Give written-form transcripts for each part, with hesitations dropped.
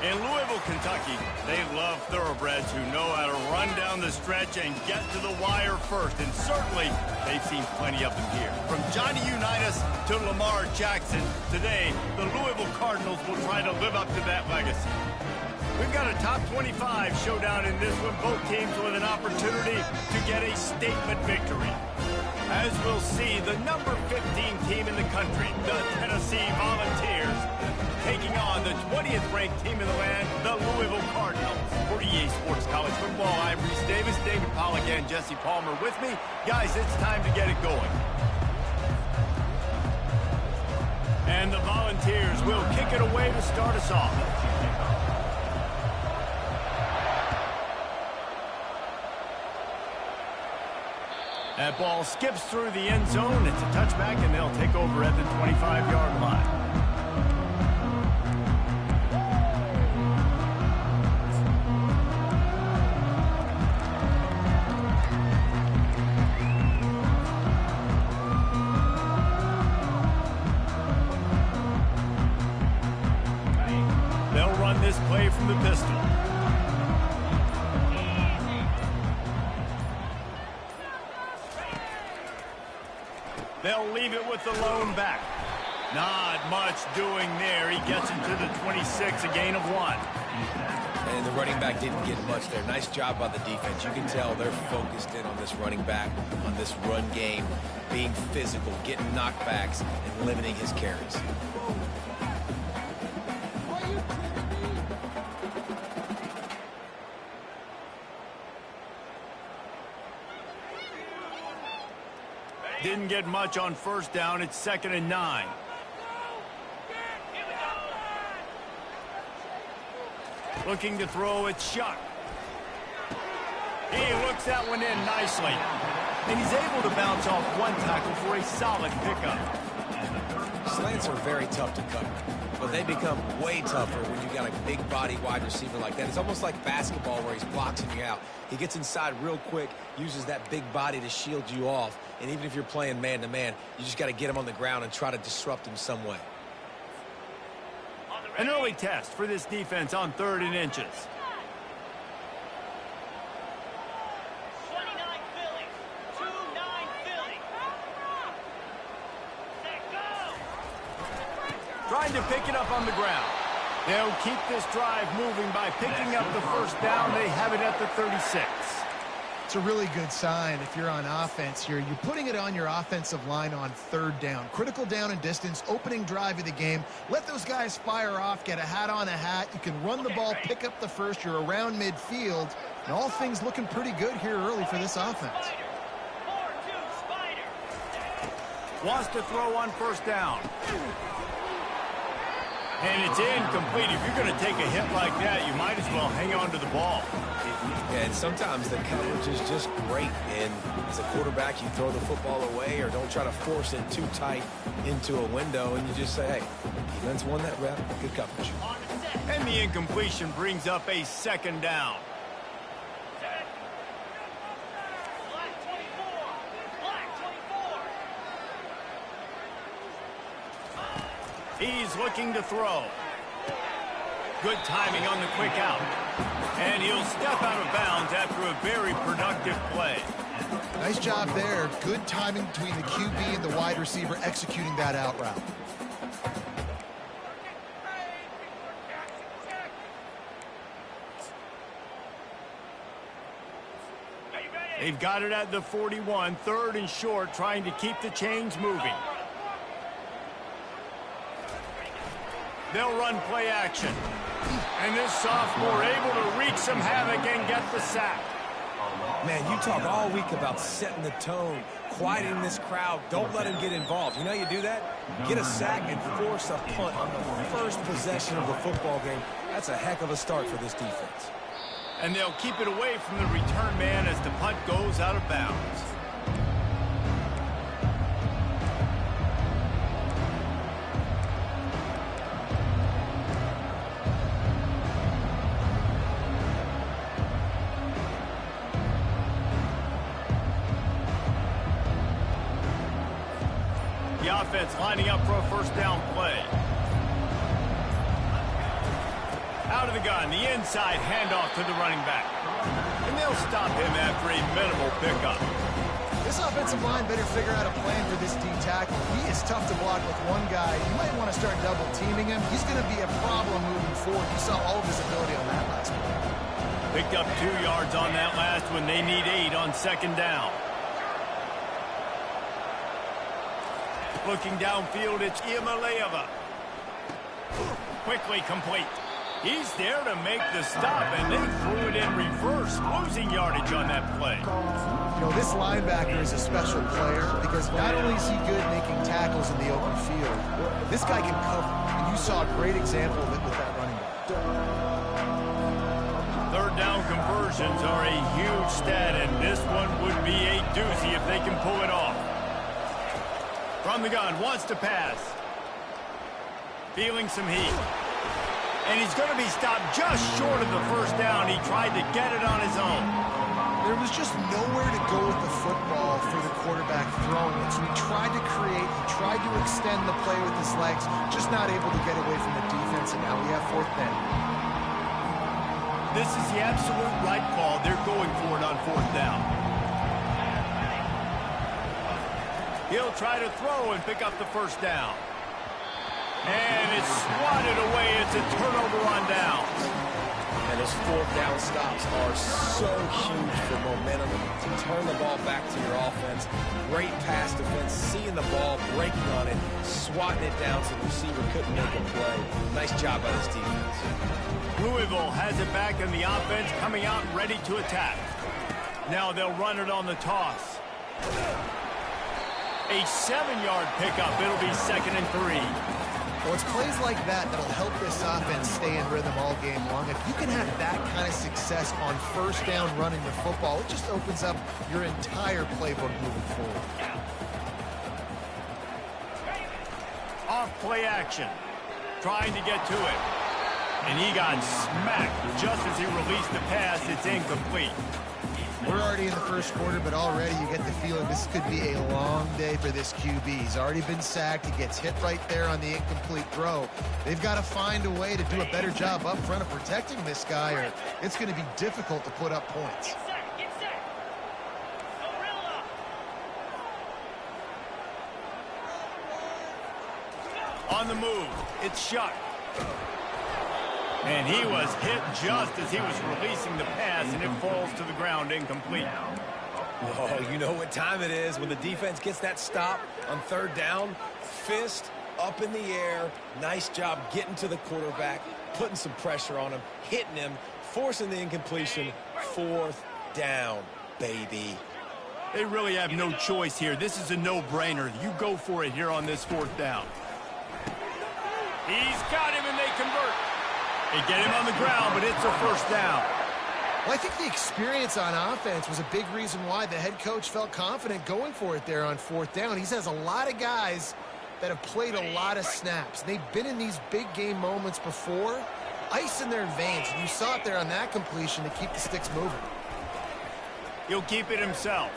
In Louisville, Kentucky, they love thoroughbreds who know how to run down the stretch and get to the wire first. And certainly, they've seen plenty of them here. From Johnny Unitas to Lamar Jackson, today, the Louisville Cardinals will try to live up to that legacy. We've got a top 25 showdown in this one. Both teams with an opportunity to get a statement victory. As we'll see, the number 15 team in the country, the Tennessee Volunteers, taking on the 20th ranked team in the land, the Louisville Cardinals. For EA Sports College Football, I'm Reese Davis, David Pollack, and Jesse Palmer with me. Guys, it's time to get it going. And the Volunteers will kick it away to start us off. That ball skips through the end zone. It's a touchback, and they'll take over at the 25-yard line. They'll run this play from the pistol. They'll leave it with the lone back. Not much doing there. He gets him to the 26, a gain of 1. And the running back didn't get much there. Nice job by the defense. You can tell they're focused in on this running back, on this run game, being physical, getting knockbacks, and limiting his carries. Didn't get much on first down. It's 2nd and 9. Looking to throw, it's Shuck. He looks that one in nicely. And he's able to bounce off one tackle for a solid pickup. Slants are very tough to cover, but they become way tougher when you got a big body wide receiver like that. It's almost like basketball where he's boxing you out. He gets inside real quick, uses that big body to shield you off. And even if you're playing man-to-man, you just got to get him on the ground and try to disrupt him some way. An early test for this defense on 3rd and inches. 29 Philly. 2-9 Philly. Let go. Trying to pick it up on the ground. They'll keep this drive moving by picking up the first down. They have it at the 36. It's a really good sign if you're on offense here. You're putting it on your offensive line on 3rd down. Critical down and distance, opening drive of the game. Let those guys fire off, get a hat on a hat. You can run the ball, pick up the first. You're around midfield. And all things looking pretty good here early for this offense. Wants to throw on first down. And it's incomplete. If you're going to take a hit like that, you might as well hang on to the ball. And sometimes the coverage is just great. And as a quarterback, you throw the football away or don't try to force it too tight into a window. And you just say, hey, defense won that rep. Good coverage. And the incompletion brings up a 2nd down. He's looking to throw. Good timing on the quick out. And he'll step out of bounds after a very productive play. Nice job there. Good timing between the QB and the wide receiver executing that out route. They've got it at the 41, 3rd and short, trying to keep the chains moving. They'll run play action. And this sophomore able to wreak some havoc and get the sack. Man, you talk all week about setting the tone, quieting this crowd. Don't let him get involved. You know how you do that? Get a sack and force a punt on the first possession of the football game. That's a heck of a start for this defense. And they'll keep it away from the return man as the punt goes out of bounds. The offense lining up for a first down play. Out of the gun, the inside handoff to the running back. And they'll stop him after a minimal pickup. This offensive line better figure out a plan for this D tackle. He is tough to block with one guy. You might want to start double teaming him. He's going to be a problem moving forward. You saw all of his ability on that last play. Picked up 2 yards on that last one. They need 8 on second down. Looking downfield, it's Iamaleava. Quickly complete. He's there to make the stop, and they threw it in reverse, losing yardage on that play. You know, this linebacker is a special player because not only is he good making tackles in the open field, this guy can cover, and you saw a great example of it with that running back. Third down conversions are a huge stat, and this one would be a doozy if they can pull it off. From the gun, wants to pass. Feeling some heat. And he's going to be stopped just short of the first down. He tried to get it on his own. There was just nowhere to go with the football for the quarterback throwing it. So he tried to create, he tried to extend the play with his legs, just not able to get away from the defense, and now we have fourth down. This is the absolute right call. They're going for it on fourth down. He'll try to throw and pick up the first down. And it's swatted away. It's a turnover on downs. And those fourth down stops are so huge for momentum to turn the ball back to your offense. Great pass defense, seeing the ball, breaking on it, swatting it down so the receiver couldn't make a play. Nice job by this defense. Louisville has it back in the offense, coming out ready to attack. Now they'll run it on the toss. A 7-yard pickup. It'll be 2nd and 3. Well, it's plays like that that'll help this offense stay in rhythm all game long. If you can have that kind of success on first down running the football, it just opens up your entire playbook moving forward. Off play action. Trying to get to it. And he got smacked just as he released the pass. It's incomplete. We're already in the first quarter, but already you get the feeling this could be a long day for this QB. He's already been sacked. He gets hit right there on the incomplete throw. They've got to find a way to do a better job up front of protecting this guy, or it's going to be difficult to put up points. Get set. Gorilla. On the move, it's Shuck. And he was hit just as he was releasing the pass, and it falls to the ground incomplete. Oh, you know what time it is when the defense gets that stop on third down. Fist up in the air. Nice job getting to the quarterback, putting some pressure on him, hitting him, forcing the incompletion. Fourth down, baby. They really have no choice here. This is a no-brainer. You go for it here on this fourth down. He's got him, and they convert. They get him on the ground, but it's a first down. Well, I think the experience on offense was a big reason why the head coach felt confident going for it there on fourth down. He has a lot of guys that have played a lot of snaps. They've been in these big game moments before. Ice in their veins, and you saw it there on that completion to keep the sticks moving. He'll keep it himself.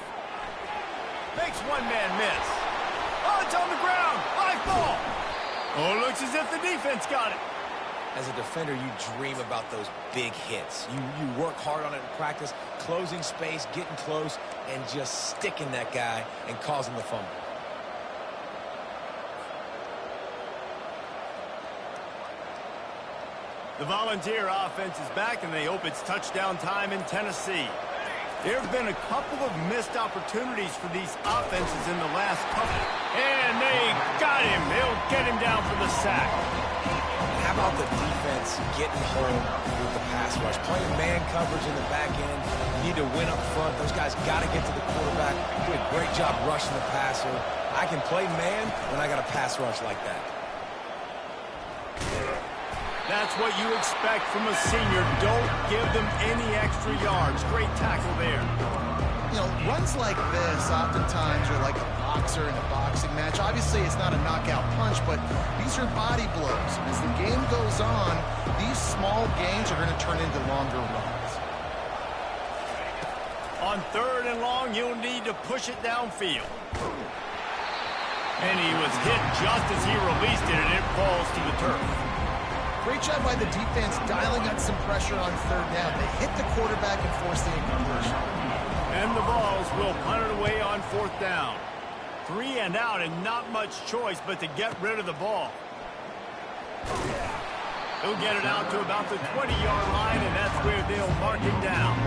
Makes one man miss. Oh, it's on the ground. High ball. Oh, it looks as if the defense got it. As a defender, you dream about those big hits. You work hard on it in practice, closing space, getting close, and just sticking that guy and causing the fumble. The Volunteer offense is back, and they hope it's touchdown time in Tennessee. There have been a couple of missed opportunities for these offenses in the last couple. And they got him. They'll get him down for the sack. How about the defense getting home with the pass rush? Playing man coverage in the back end. You need to win up front. Those guys got to get to the quarterback. Do a great job rushing the passer. I can play man when I got a pass rush like that. That's what you expect from a senior. Don't give them any extra yards. Great tackle there. You know, runs like this oftentimes are like a boxer in a boxing match. Obviously, it's not a knockout punch, but these are body blows. As the game goes on, these small gains are going to turn into longer runs. On third and long, you'll need to push it downfield. And he was hit just as he released it, and it falls to the turf. Great job by the defense dialing up some pressure on third down. They hit the quarterback and forced the incompletion. And the Vols will punt it away on fourth down. 3 and out, and not much choice but to get rid of the ball. He'll get it out to about the 20-yard line, and that's where they'll mark it down.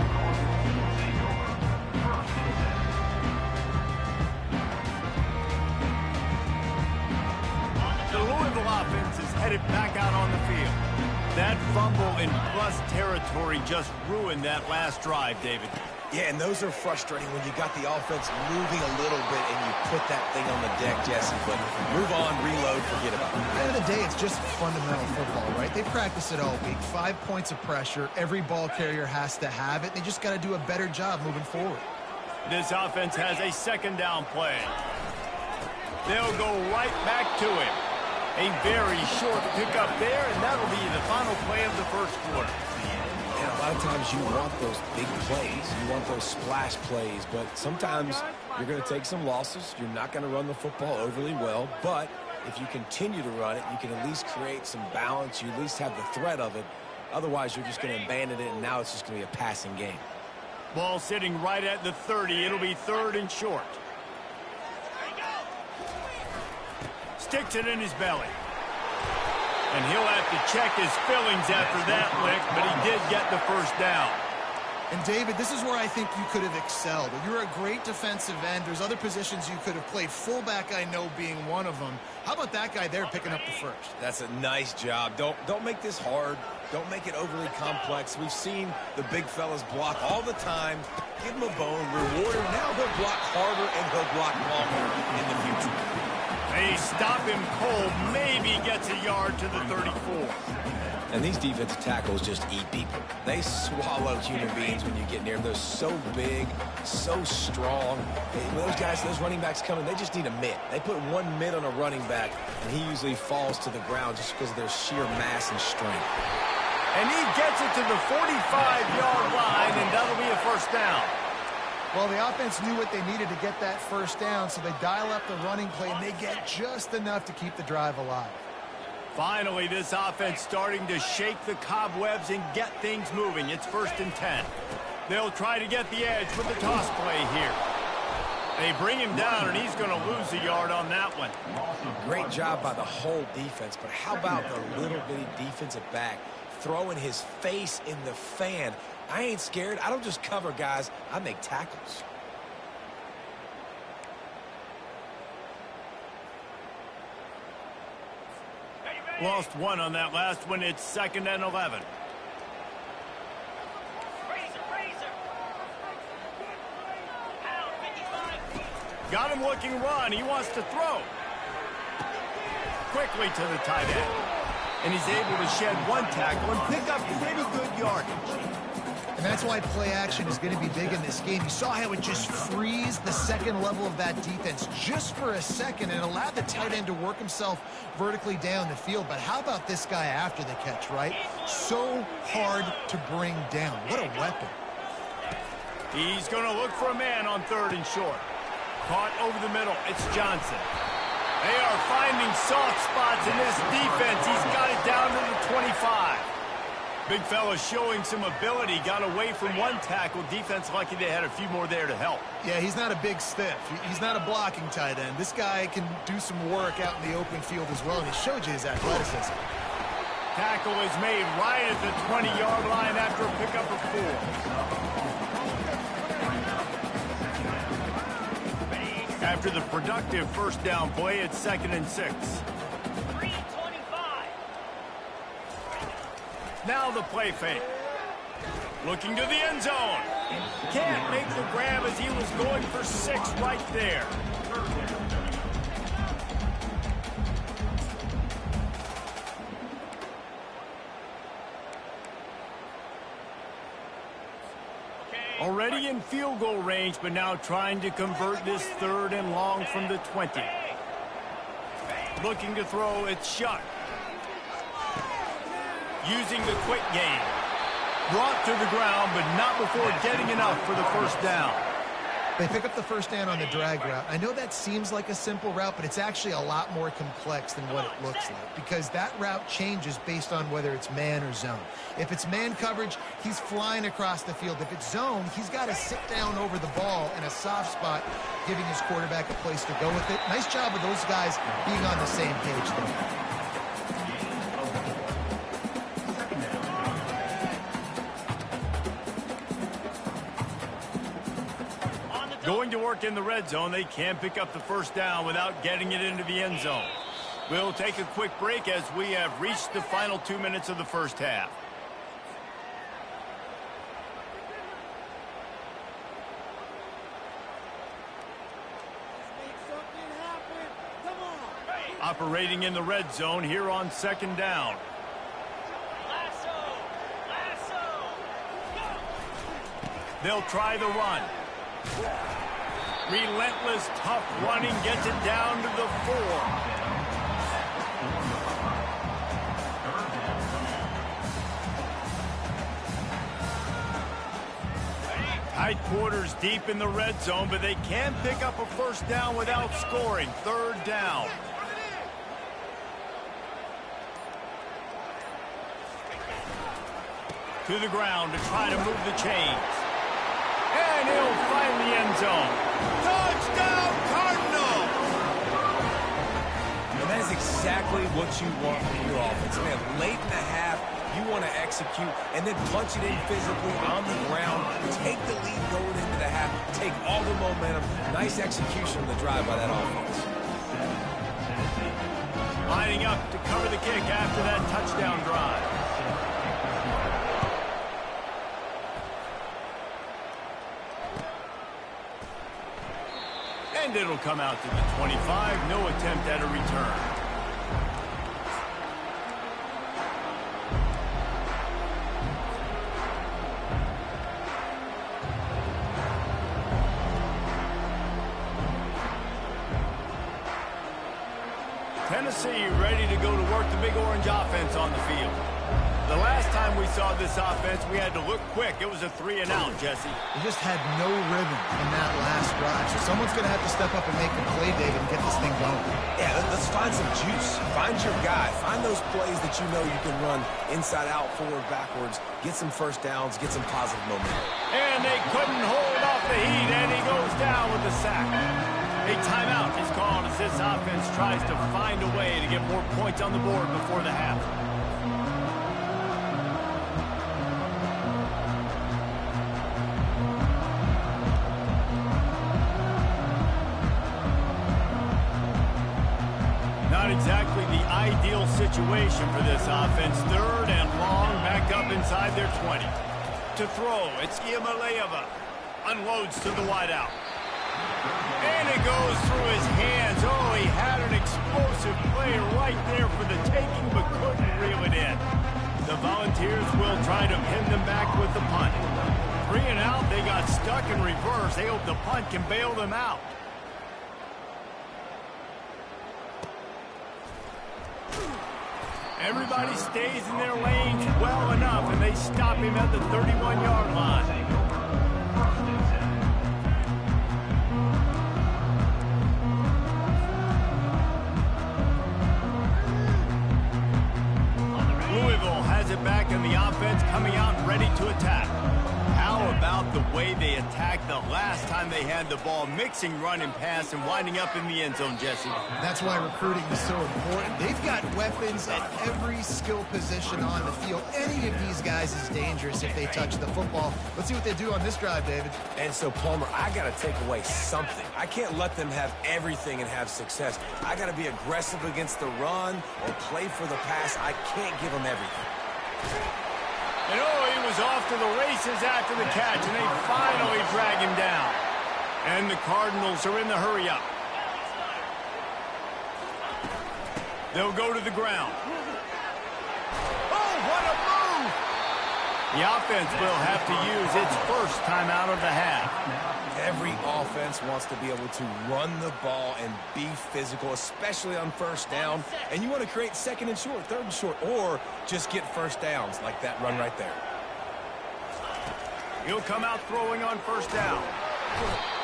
The Louisville offense is headed back out on the field. That fumble in plus territory just ruined that last drive, David. Yeah, and those are frustrating when you got the offense moving a little bit and you put that thing on the deck, Jesse. But move on, reload, forget about it. At the end of the day, it's just fundamental football, right? They practice it all week. 5 points of pressure. Every ball carrier has to have it. They just got to do a better job moving forward. This offense has a second down play. They'll go right back to him. A very short pickup there, and that'll be the final play of the first quarter. And a lot of times you want those big plays. You want those splash plays. But sometimes you're going to take some losses. You're not going to run the football overly well. But if you continue to run it, you can at least create some balance. You at least have the threat of it. Otherwise, you're just going to abandon it, and now it's just going to be a passing game. Ball sitting right at the 30. It'll be third and short. Sticks it in his belly. And he'll have to check his fillings after that lick, but he did get the first down. And, David, this is where I think you could have excelled. You're a great defensive end. There's other positions you could have played. Fullback, I know, being one of them. How about that guy there picking up the first? That's a nice job. Don't make this hard. Don't make it overly complex. We've seen the big fellas block all the time. Give him a bone, reward him. Now he'll block harder and he'll block longer in the future. They stop him cold, maybe gets a yard to the 34. And these defensive tackles just eat people. They swallow human beings when you get near them. They're so big, so strong. Those guys, those running backs coming, they just need a mitt. They put one mitt on a running back, and he usually falls to the ground just because of their sheer mass and strength. And he gets it to the 45-yard line, and that'll be a first down. Well, the offense knew what they needed to get that first down, so they dial up the running play, and they get just enough to keep the drive alive. Finally, this offense starting to shake the cobwebs and get things moving. It's 1st and 10. They'll try to get the edge with the toss play here. They bring him down, and he's going to lose a yard on that one. Great job by the whole defense, but how about the little bitty defensive back throwing his face in the fan? I ain't scared. I don't just cover guys. I make tackles. Lost one on that last one. It's 2nd and 11. Got him looking run. He wants to throw. Quickly to the tight end. And he's able to shed one tackle and pick up pretty good yardage. And that's why play action is going to be big in this game. You saw how it just frees the second level of that defense just for a second and allowed the tight end to work himself vertically down the field. But how about this guy after the catch, right? So hard to bring down. What a weapon. He's going to look for a man on 3rd and short. Caught over the middle. It's Johnson. They are finding soft spots in this defense. He's got it down to the 25. Big fella showing some ability. Got away from one tackle. Defense lucky they had a few more there to help. Yeah, he's not a big stiff. He's not a blocking tight end. This guy can do some work out in the open field as well, and he showed you his athleticism. Tackle is made right at the 20-yard line after a pickup of 4. After the productive first down play, it's 2nd and 6. 3:25. Now the play fake. Looking to the end zone. Can't make the grab as he was going for 6 right there. Already in field goal range, but now trying to convert this 3rd and long from the 20. Looking to throw, it's Shuck. Using the quick game. Brought to the ground, but not before getting enough for the first down. They pick up the first down on the drag route. I know that seems like a simple route, but it's actually a lot more complex than what it looks like because that route changes based on whether it's man or zone. If it's man coverage, he's flying across the field. If it's zone, he's got to sit down over the ball in a soft spot, giving his quarterback a place to go with it. Nice job of those guys being on the same page there. Going to work in the red zone, they can't pick up the first down without getting it into the end zone. We'll take a quick break as we have reached the final 2 minutes of the first half. Operating in the red zone here on second down. They'll try the run. Relentless, tough running gets it down to the 4. Tight quarters deep in the red zone, but they can pick up a first down without scoring. Third down. To the ground to try to move the chains. And he'll find the end zone. Touchdown, Cardinals! And that is exactly what you want from your offense. Man, late in the half, you want to execute and then punch it in physically on the ground. Take the lead going into the half. Take all the momentum. Nice execution on the drive by that offense. Lining up to cover the kick after that touchdown drive. And it'll come out to the 25. No attempt at a return. Tennessee ready to go to work the Big Orange offense on the field. The last time we saw this offense, we had to look quick. It was a 3-and-out, Jesse. They just had no rhythm in that last drive. So someone's going to have to step up and make a play, David, and get this thing going. Yeah, let's find some juice. Find your guy. Find those plays that you know you can run inside out, forward, backwards. Get some first downs. Get some positive momentum. And they couldn't hold off the heat, and he goes down with the sack. A timeout is called as this offense tries to find a way to get more points on the board before the half. Not exactly the ideal situation for this offense. Third and long, back up inside their 20. To throw, it's Iamaleava. Unloads to the wideout. And it goes through his hands. Oh, he had an explosive play right there for the taking, but couldn't reel it in. The Volunteers will try to pin them back with the punt. 3-and-out, they got stuck in reverse. They hope the punt can bail them out. Everybody stays in their lanes well enough, and they stop him at the 31-yard line. Louisville has it back, and the offense coming out ready to attack. How about the way they attacked the last time they had the ball, mixing run and pass and winding up in the end zone, Jesse? That's why recruiting is so important. They've got weapons at every skill position on the field. Any of these guys is dangerous if they touch the football. Let's see what they do on this drive, David. And so, Palmer, I got to take away something. I can't let them have everything and have success. I got to be aggressive against the run or play for the pass. I can't give them everything. And oh, he was off to the races after the catch, and they finally drag him down. And the Cardinals are in the hurry-up. They'll go to the ground. Oh, what a move! The offense will have to use its first timeout of the half. Every offense wants to be able to run the ball and be physical, especially on first down. And you want to create second and short, third and short, or just get first downs like that run right there. He'll come out throwing on first down.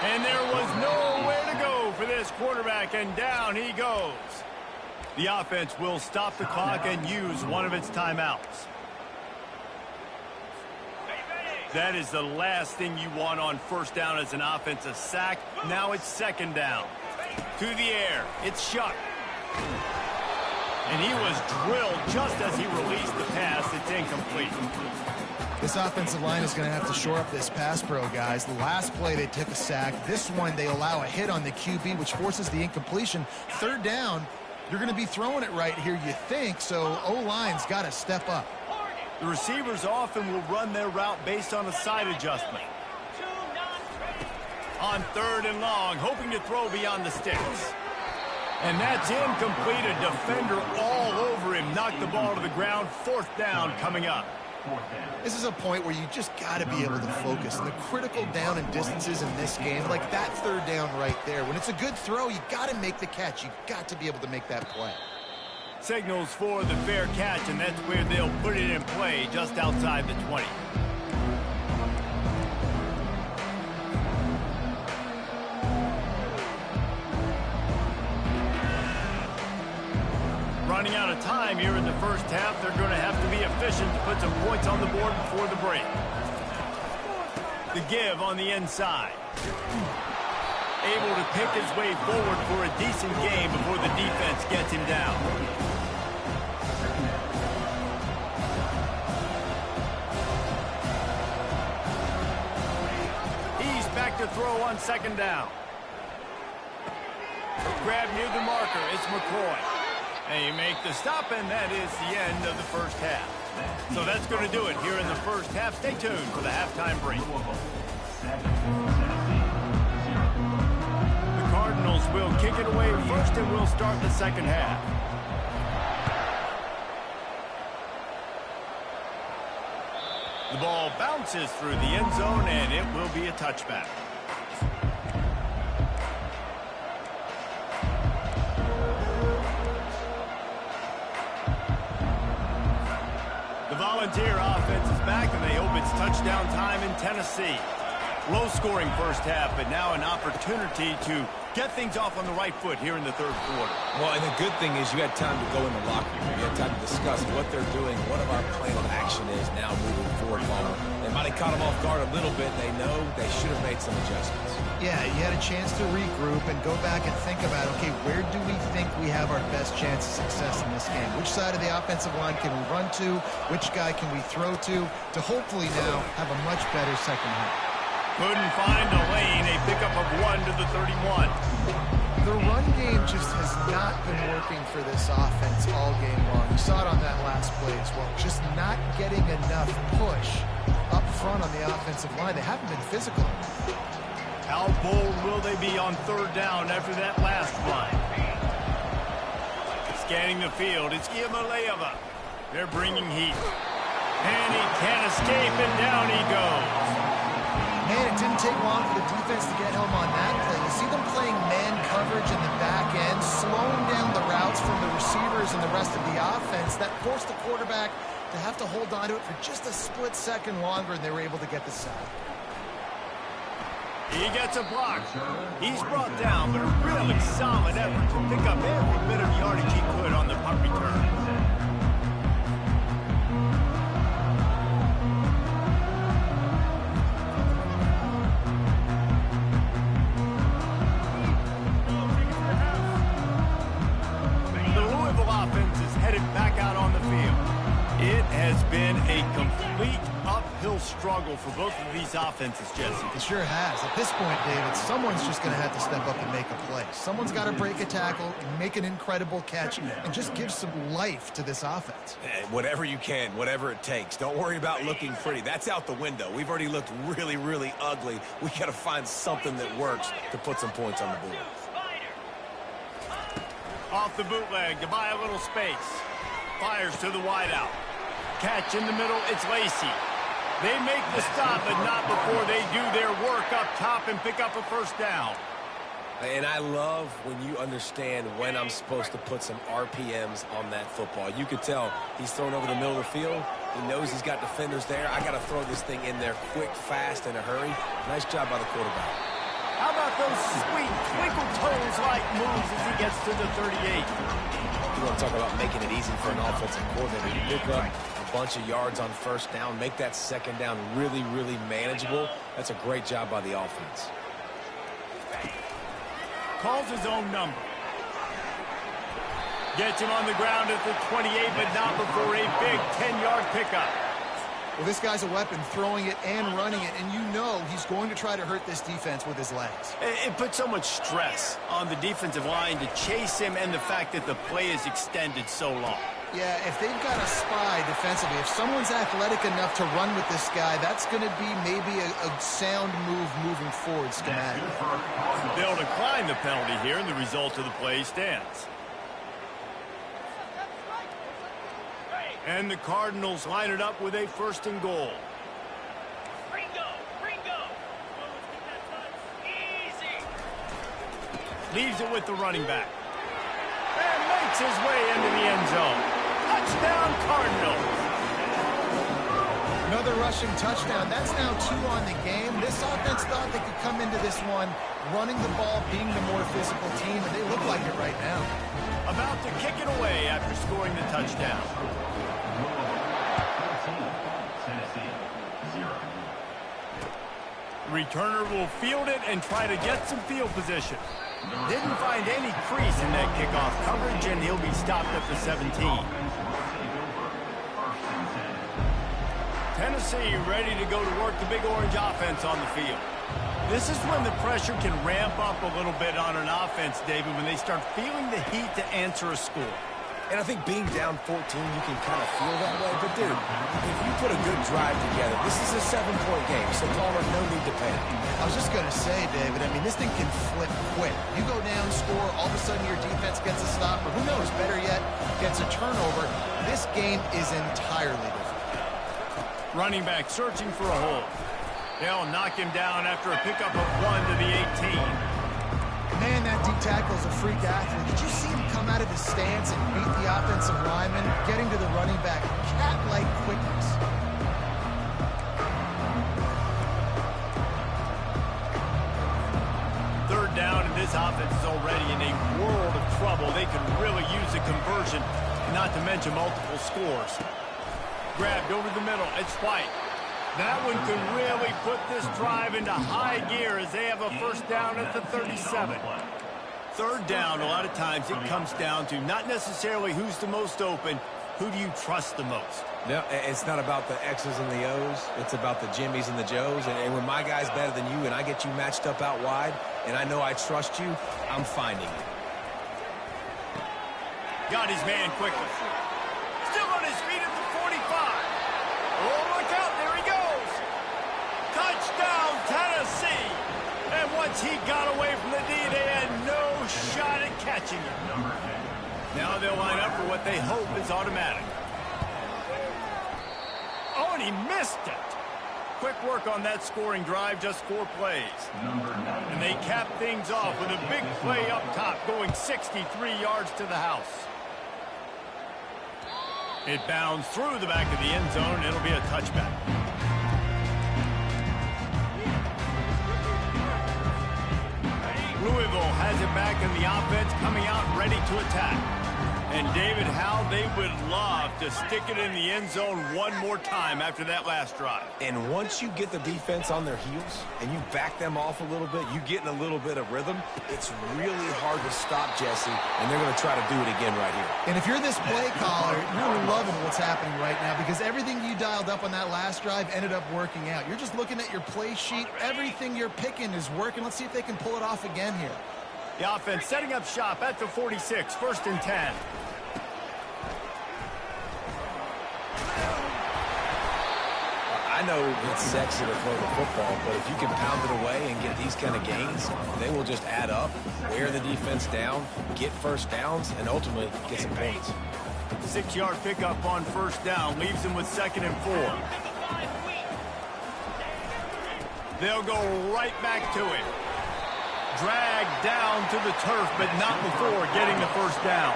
And there was nowhere to go for this quarterback, and down he goes. The offense will stop the clock and use one of its timeouts. That is the last thing you want on first down as an offensive sack. Now it's second down. To the air. It's Shuck. And he was drilled just as he released the pass. It's incomplete. This offensive line is going to have to shore up this pass pro, guys. The last play they took a sack. This one they allow a hit on the QB, which forces the incompletion. Third down, you're going to be throwing it right here, you think, so O-line's got to step up. The receivers often will run their route based on a side adjustment. On third and long, hoping to throw beyond the sticks. And that's incomplete. A defender all over him. Knocked the ball to the ground. Fourth down coming up. This is a point where you just got to be able to focus. And the critical down and distances in this game, like that third down right there, when it's a good throw, you got to make the catch. You got to be able to make that play. Signals for the fair catch, and that's where they'll put it in play, just outside the 20. Running out of time here in the first half. They're going to have to be efficient to put some points on the board before the break. The give on the inside. Able to pick his way forward for a decent game before the defense gets him down. He's back to throw on second down. Grab near the marker. It's McCoy. And you make the stop, and that is the end of the first half. So that's going to do it here in the first half. Stay tuned for the halftime break. The Cardinals will kick it away first, and we'll start the second half. The ball bounces through the end zone, and it will be a touchback. The Volunteer offense is back, and they hope it's touchdown time in Tennessee. Low-scoring first half, but now an opportunity to get things off on the right foot here in the third quarter. Well, and the good thing is you had time to go in the locker room. You had time to discuss what they're doing, what our plan of action is now moving forward. They might have caught them off guard a little bit. They know they should have made some adjustments. Yeah, you had a chance to regroup and go back and think about, okay, where do we think we have our best chance of success in this game? Which side of the offensive line can we run to? Which guy can we throw to hopefully now have a much better second half? Couldn't find a lane. A pickup of 1 to the 31. The run game just has not been working for this offense all game long. You saw it on that last play as well. Just not getting enough push up front on the offensive line. They haven't been physical. How bold will they be on third down after that last run? Scanning the field, it's Giamaleava. They're bringing heat. And he can't escape, and down he goes. Man, it didn't take long for the defense to get home on that play. You see them playing man coverage in the back end, slowing down the routes from the receivers and the rest of the offense. That forced the quarterback to have to hold on to it for just a split second longer, and they were able to get the sack. He gets a block. He's brought down, but a really solid effort to pick up every bit of yardage he could on the punt return. Back out on the field. It has been a complete uphill struggle for both of these offenses, Jesse. It sure has. At this point, David, someone's just going to have to step up and make a play. Someone's got to break a tackle, make an incredible catch, and just give some life to this offense. Whatever you can, whatever it takes. Don't worry about looking pretty. That's out the window. We've already looked really, really ugly. We got to find something that works to put some points on the board. Off the bootleg to buy a little space. Fires to the wideout. Catch in the middle, it's Lacy. They make the stop, but not before they do their work up top and pick up a first down. And I love when you understand when I'm supposed to put some RPMs on that football. You could tell he's thrown over the middle of the field. He knows he's got defenders there. I got to throw this thing in there quick, fast, in a hurry. Nice job by the quarterback. How about those sweet twinkle toes-like moves as he gets to the 38? You want to talk about making it easy for an offensive coordinator. You pick up a bunch of yards on first down, make that second down really, really manageable. That's a great job by the offense. Calls his own number. Gets him on the ground at the 28, but not before a big 10-yard pickup. Well, this guy's a weapon, throwing it and running it, and you know he's going to try to hurt this defense with his legs. It puts so much stress on the defensive line to chase him and the fact that the play is extended so long. Yeah, if they've got a spy defensively, if someone's athletic enough to run with this guy, that's going to be maybe a sound move moving forward schematically. They'll decline the penalty here, and the result of the play stands. And the Cardinals line it up with a 1st and goal. Ringo. Easy. Leaves it with the running back. And makes his way into the end zone. Touchdown, Cardinals. Another rushing touchdown. That's now 2 on the game. This offense thought they could come into this one running the ball, being the more physical team, and they look like it right now. About to kick it away after scoring the touchdown. Returner will field it and try to get some field position. Didn't find any crease in that kickoff coverage, and he'll be stopped at the 17. Tennessee ready to go to work the Big Orange offense on the field. This is when the pressure can ramp up a little bit on an offense, David, when they start feeling the heat to answer a score. And I think being down 14, you can kind of feel that way. But, dude, if you put a good drive together, this is a 7-point game, so Palmer, no need to panic. I was just going to say, David, I mean, this thing can flip quick. You go down, score, all of a sudden your defense gets a stop, or who knows, better yet, gets a turnover. This game is entirely different. Running back searching for a hole. They'll knock him down after a pickup of 1 to the 18. Man, that D tackle's a freak athlete. Did you see him come out of his stance and beat the offensive lineman, getting to the running back? Cat-like quickness. Third down, and this offense is already in a world of trouble. They could really use a conversion, not to mention multiple scores. Grabbed over the middle. It's White. That one could really put this drive into high gear as they have a 1st down at the 37. 3rd down, a lot of times it comes down to not necessarily who's the most open, who do you trust the most? No, it's not about the X's and the O's. It's about the Jimmys and the Joes. And when my guy's better than you and I get you matched up out wide, and I know I trust you, I'm finding it. Got his man quickly. Still on his feet at the 45. Oh, look out, there he goes. Touchdown, Tennessee. And once he got away from the D, they had no shot at catching him. Now they'll line up for what they hope is automatic. Oh, and he missed it. Quick work on that scoring drive, just 4 plays. And they cap things off with a big play up top, going 63 yards to the house. It bounds through the back of the end zone, and it'll be a touchback. Louisville has it back in the offense, coming out ready to attack. And David, how they would love to stick it in the end zone one more time after that last drive. And once you get the defense on their heels and you back them off a little bit, you get in a little bit of rhythm, it's really hard to stop Jesse, and they're going to try to do it again right here. And if you're this play caller, you're loving what's happening right now because everything you dialed up on that last drive ended up working out. You're just looking at your play sheet. Everything you're picking is working. Let's see if they can pull it off again here. The offense setting up shop at the 46, 1st and 10. I know it's sexy to throw the football, but if you can pound it away and get these kind of gains, they will just add up, wear the defense down, get 1st downs, and ultimately get some points. 6-yard pickup on 1st down leaves them with 2nd and 4. They'll go right back to him. Dragged down to the turf, but not before getting the 1st down.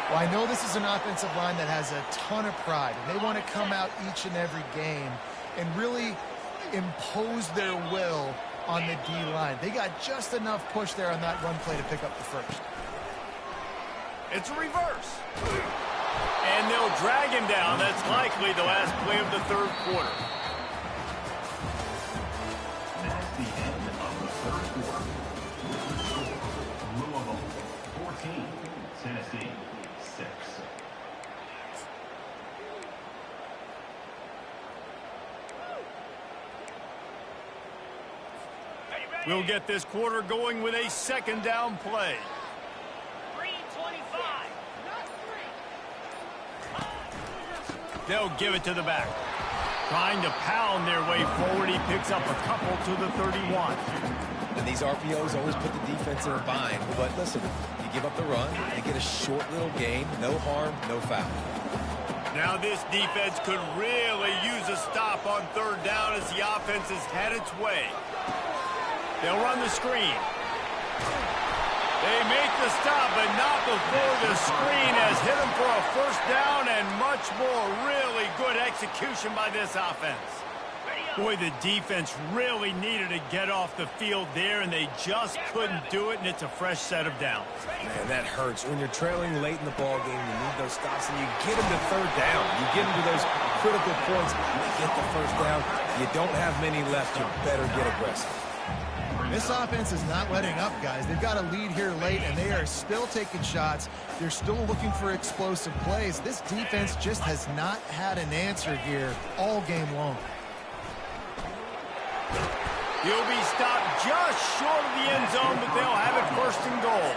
Well, I know this is an offensive line that has a ton of pride, and they want to come out each and every game and really impose their will on the D-line. They got just enough push there on that run play to pick up the first. It's a reverse. And they'll drag him down. That's likely the last play of the third quarter. That's the end of the third quarter. Louisville 14, Tennessee 6. We'll get this quarter going with a second down play. 3:25. They'll give it to the back. Trying to pound their way forward. He picks up a couple to the 31. And these RPOs always put the defense in a bind. But listen, you give up the run, they get a short little gain, no harm, no foul. Now this defense could really use a stop on third down as the offense has had its way. They'll run the screen. They make the stop, but not before the screen has hit them for a first down and much more. Really good execution by this offense. Boy, the defense really needed to get off the field there, and they just couldn't do it, and it's a fresh set of downs. Man, that hurts. When you're trailing late in the ball game, you need those stops, and you get them to third down. You get them to those critical points, you get the first down. You don't have many left. You better get aggressive. This offense is not letting up, guys. They've got a lead here late, and they are still taking shots. They're still looking for explosive plays. This defense just has not had an answer here all game long. He'll be stopped just short of the end zone, but they'll have it first and goal.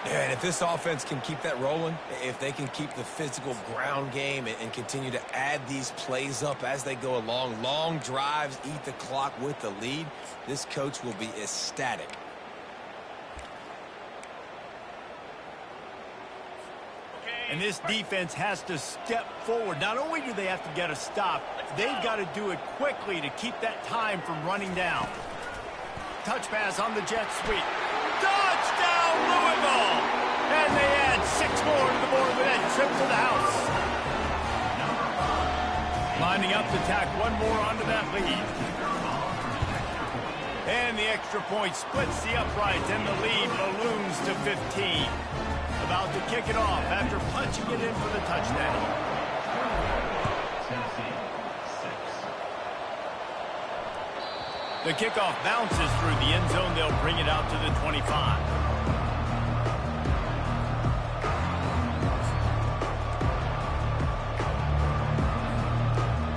Yeah, and if this offense can keep that rolling, if they can keep the physical ground game and continue to add these plays up as they go along, long drives, eat the clock with the lead, this coach will be ecstatic. And this defense has to step forward. Not only do they have to get a stop, they've got to do it quickly to keep that time from running down. Touch pass on the jet sweep. Touchdown, Louisville! And they add 6 more to the board with that trip to the house. Lining up to tack one more onto that lead. And the extra point splits the uprights, and the lead balloons to 15. About to kick it off after punching it in for the touchdown. Tennessee 6. The kickoff bounces through the end zone. They'll bring it out to the 25.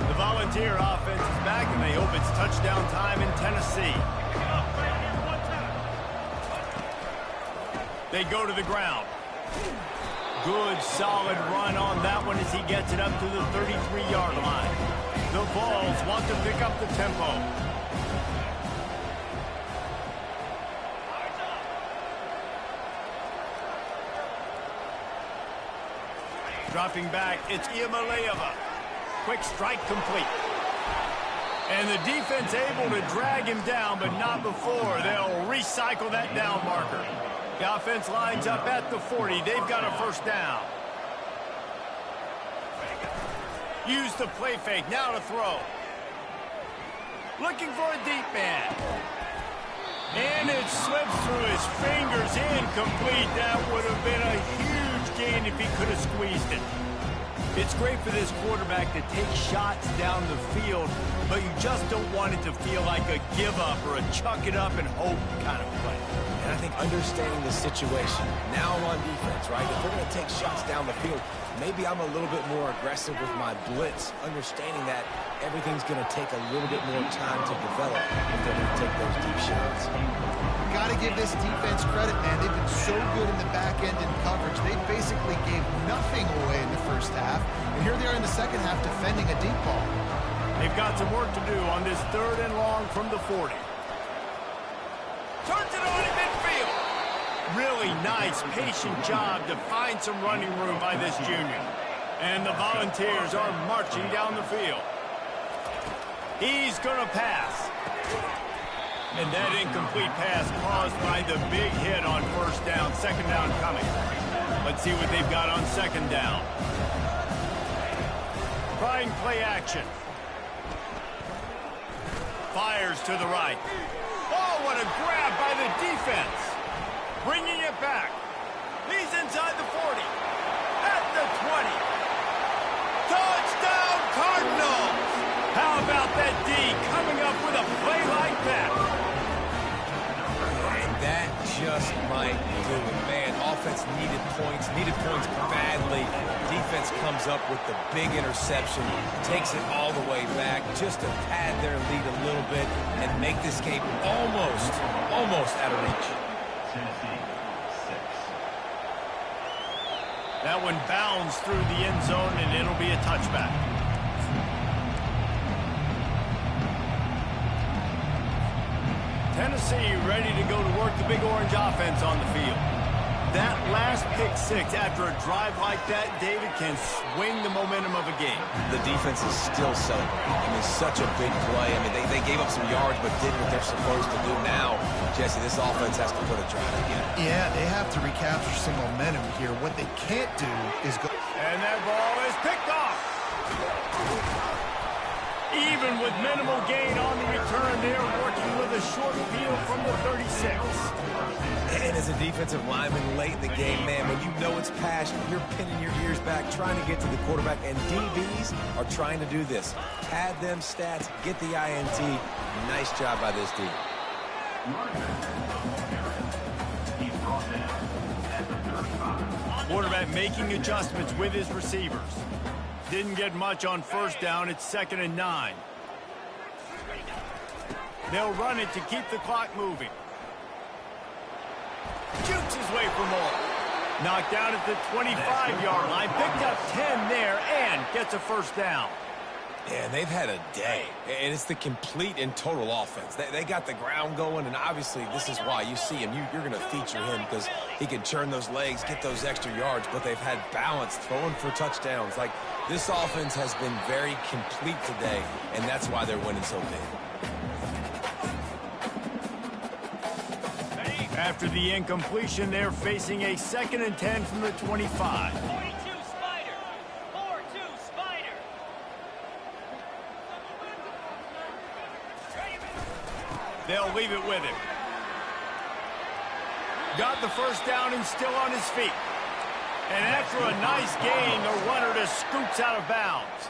The Volunteer offense is back, and they hope it's touchdown time in Tennessee. They go to the ground. Good, solid run on that one as he gets it up to the 33-yard line. The Vols want to pick up the tempo. Dropping back, it's Iamaleava. Quick strike complete. And the defense able to drag him down, but not before. They'll recycle that down marker. The offense lines up at the 40. They've got a first down. Use the play fake. Now to throw. Looking for a deep man. And it slips through his fingers. Incomplete. That would have been a huge gain if he could have squeezed it. It's great for this quarterback to take shots down the field, but you just don't want it to feel like a give-up or a chuck-it-up and hope kind of play. And I think understanding the situation, now I'm on defense, right? If they're going to take shots down the field, maybe I'm a little bit more aggressive with my blitz, understanding that everything's going to take a little bit more time to develop if they're going to take those deep shots. Got to give this defense credit, man. They've been so good in the back end in coverage. They basically gave nothing away in the first half. And here they are in the second half defending a deep ball. They've got some work to do on this third and long from the 40. Turns it on in midfield. Really nice, patient job to find some running room by this junior. And the Volunteers are marching down the field. He's going to pass. And that incomplete pass caused by the big hit on first down. Second down coming. Let's see what they've got on second down. Trying play action. Fires to the right. Oh, what a grab by the defense. Bringing it back. He's inside the 40. At the 20. Touchdown, Cardinals! How about that D coming up with a play like that? And that just might do it. Man, offense needed points badly. Defense comes up with the big interception, takes it all the way back just to pad their lead a little bit and make this game almost out of reach. Tennessee, 6. That one bounds through the end zone, and it'll be a touchback. Tennessee ready to go to work the Big Orange offense on the field. That last pick six after a drive like that, David, can swing the momentum of a game. The defense is still celebrating. I mean, such a big play. I mean, they gave up some yards but did what they're supposed to do. Now, Jesse, this offense has to put a drive together. Yeah, they have to recapture some momentum here. What they can't do is go... And that ball is picked off. Even with minimal gain on the return, they're working with a short field from the 36. And as a defensive lineman late in the game, man, when you know it's passion, you're pinning your ears back, trying to get to the quarterback, and DBs are trying to do this. Pad them stats, get the INT. Nice job by this team. He's brought down at the 35. Quarterback making adjustments with his receivers. Didn't get much on first down. It's 2nd and 9. They'll run it to keep the clock moving. Shoots his way for more. Knocked down at the 25-yard line. Picked up 10 there and gets a first down. Yeah, they've had a day, and it's the complete and total offense. They got the ground going, and obviously this is why you see him. You're going to feature him because he can turn those legs, get those extra yards, but they've had balance, throwing for touchdowns. Like, this offense has been very complete today, and that's why they're winning so big. After the incompletion, they're facing a 2nd and 10 from the 25. 42 Spider. 4-2 Spider. They'll leave it with him. Got the first down and still on his feet. And after a nice gain, the runner just scoots out of bounds.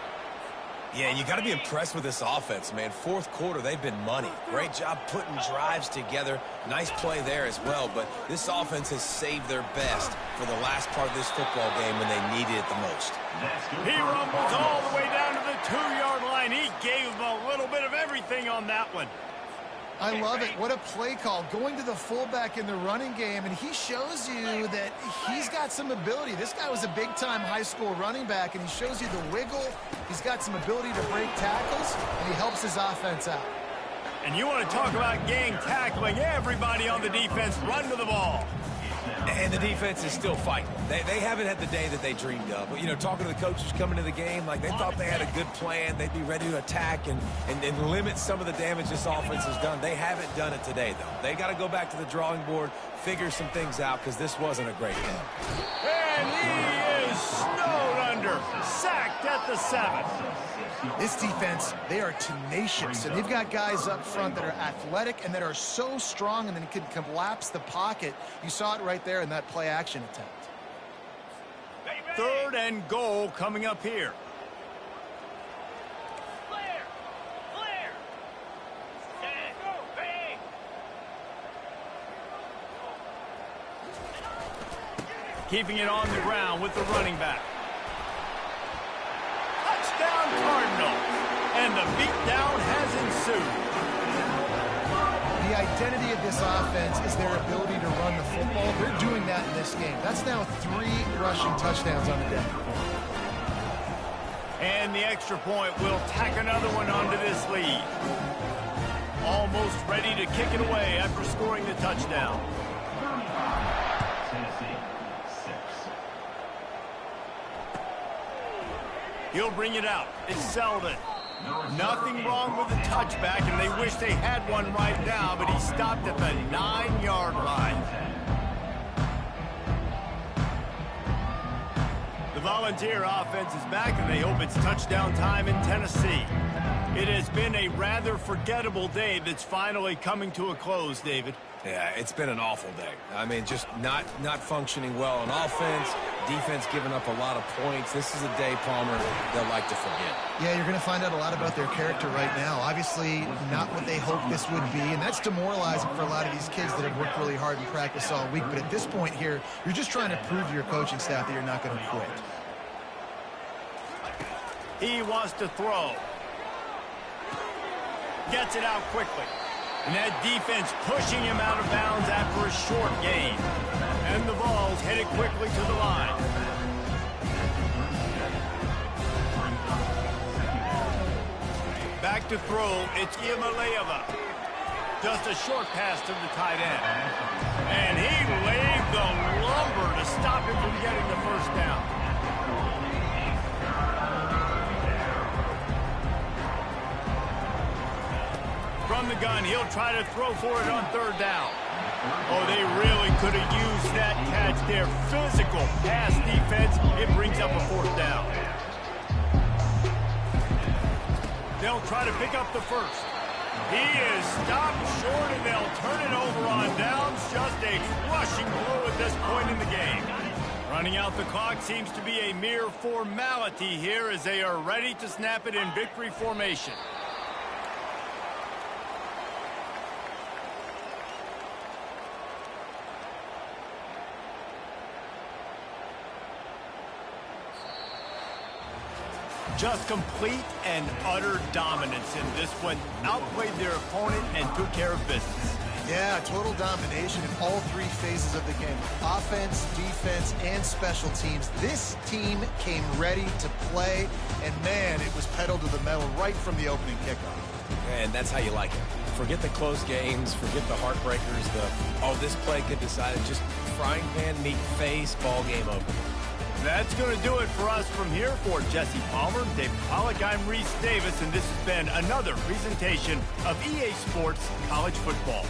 Yeah, you got to be impressed with this offense, man. Fourth quarter, they've been money. Great job putting drives together. Nice play there as well, but this offense has saved their best for the last part of this football game when they needed it the most. He rumbles all the way down to the 2-yard line. He gave them a little bit of everything on that one. I love it. What a play call. Going to the fullback in the running game, and he shows you that he's got some ability. This guy was a big-time high school running back, and he shows you the wiggle. He's got some ability to break tackles, and he helps his offense out. And you want to talk about gang tackling. Everybody on the defense run to the ball. And the defense is still fighting. They haven't had the day that they dreamed of. But, you know, talking to the coaches coming to the game, like, they thought they had a good plan. They'd be ready to attack and limit some of the damage this offense has done. They haven't done it today, though. They got to go back to the drawing board, figure some things out, because this wasn't a great game. And he is snowed under. Sacked at the 7. This defense, they are tenacious, and they've got guys up front that are athletic and that are so strong and then can collapse the pocket. You saw it right there in that play-action attempt. 3rd and goal coming up here. Clear. Clear. Set. Go. Bang. Keeping it on the ground with the running back. Touchdown Cardinals. And the beatdown has ensued. The identity of this offense is their ability to run the football. They're doing that in this game. That's now 3 rushing touchdowns on the day. And the extra point will tack another one onto this lead. Almost ready to kick it away after scoring the touchdown. Tennessee, 6. He'll bring it out. It's Selden. Nothing wrong with the touchback, and they wish they had one right now, but he stopped at the 9-yard line. The Volunteer offense is back, and they hope it's touchdown time in Tennessee. It has been a rather forgettable day that's finally coming to a close, David. Yeah, it's been an awful day. I mean, just not functioning well on offense, defense giving up a lot of points. This is a day, Palmer, they'll like to forget. Yeah, you're going to find out a lot about their character right now. Obviously, not what they hoped this would be, and that's demoralizing for a lot of these kids that have worked really hard in practice all week. But at this point here, you're just trying to prove to your coaching staff that you're not going to quit. He wants to throw. Gets it out quickly. And that defense pushing him out of bounds after a short gain. And the ball's headed quickly to the line. Back to throw, it's Iamaleava. Just a short pass to the tight end. And he laid the lumber to stop him from getting the first down. From the gun, he'll try to throw for it on third down. Oh, they really could have used that catch there. Physical pass defense. It brings up a fourth down. They'll try to pick up the first. He is stopped short, and they'll turn it over on downs. Just a crushing blow at this point in the game. Running out the clock seems to be a mere formality here as they are ready to snap it in victory formation. Just complete and utter dominance in this one. Outplayed their opponent and took care of business. Yeah, total domination in all three phases of the game. Offense, defense, and special teams. This team came ready to play, and man, it was pedal to the metal right from the opening kickoff. And that's how you like it. Forget the close games, forget the heartbreakers, this play could decide it. Just frying pan, meat face, ball game over. That's going to do it for us from here. For Jesse Palmer, David Pollack, I'm Reese Davis, and this has been another presentation of EA Sports College Football.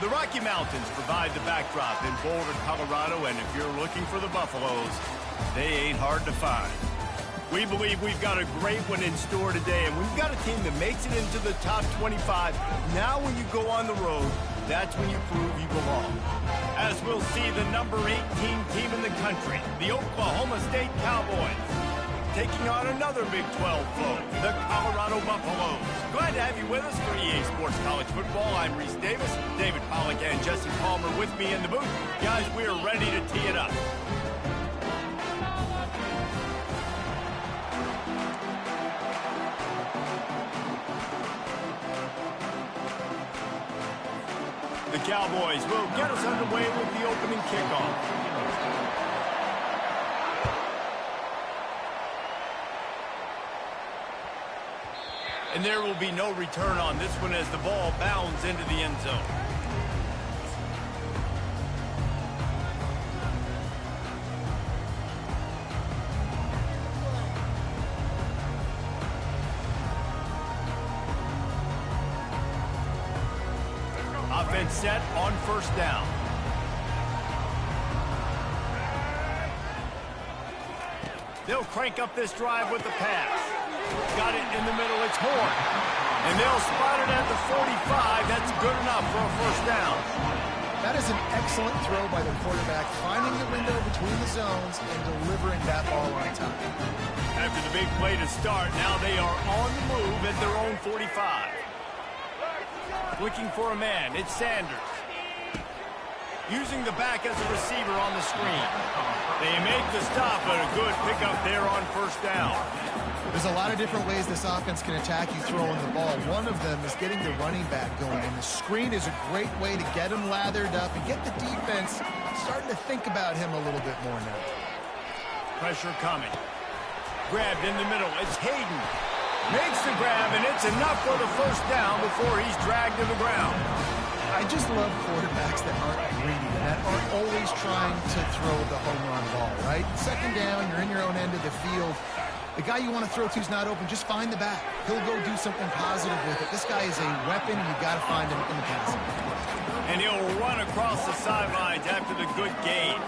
The Rocky Mountains provide the backdrop in Boulder, Colorado, and if you're looking for the Buffaloes, They ain't hard to find. We believe we've got a great one in store today, and when you've got a team that makes it into the top 25, now when you go on the road, that's when you prove you belong. As we'll see the number 18 team in the country, the Oklahoma State Cowboys, taking on another Big 12 foe, the Colorado Buffaloes. Glad to have you with us for EA Sports College Football. I'm Reese Davis, David Pollack and Jesse Palmer with me in the booth. Guys, we are ready to tee it up. The Cowboys will get us underway with the opening kickoff. And there will be no return on this one as the ball bounds into the end zone. Offense set on first down. They'll crank up this drive with the pass. Got it in the middle, it's Horn. And they'll spot it at the 45. That's good enough for a first down. That is an excellent throw by the quarterback, finding the window between the zones and delivering that ball on time. After the big play to start, now they are on the move at their own 45. Looking for a man, it's Sanders. Using the back as a receiver on the screen. They make the stop, but a good pickup there on first down. There's a lot of different ways this offense can attack you throwing the ball. One of them is getting the running back going, and the screen is a great way to get him lathered up and get the defense starting to think about him a little bit more now. Pressure coming. Grabbed in the middle, it's Hayden. Makes the grab, and it's enough for the first down before he's dragged to the ground. I just love quarterbacks that aren't greedy, that aren't always trying to throw the home run ball, right? Second down, you're in your own end of the field. The guy you want to throw to is not open. Just find the back. He'll go do something positive with it. This guy is a weapon, and you've got to find him in the passing. And he'll run across the sidelines after the good gain.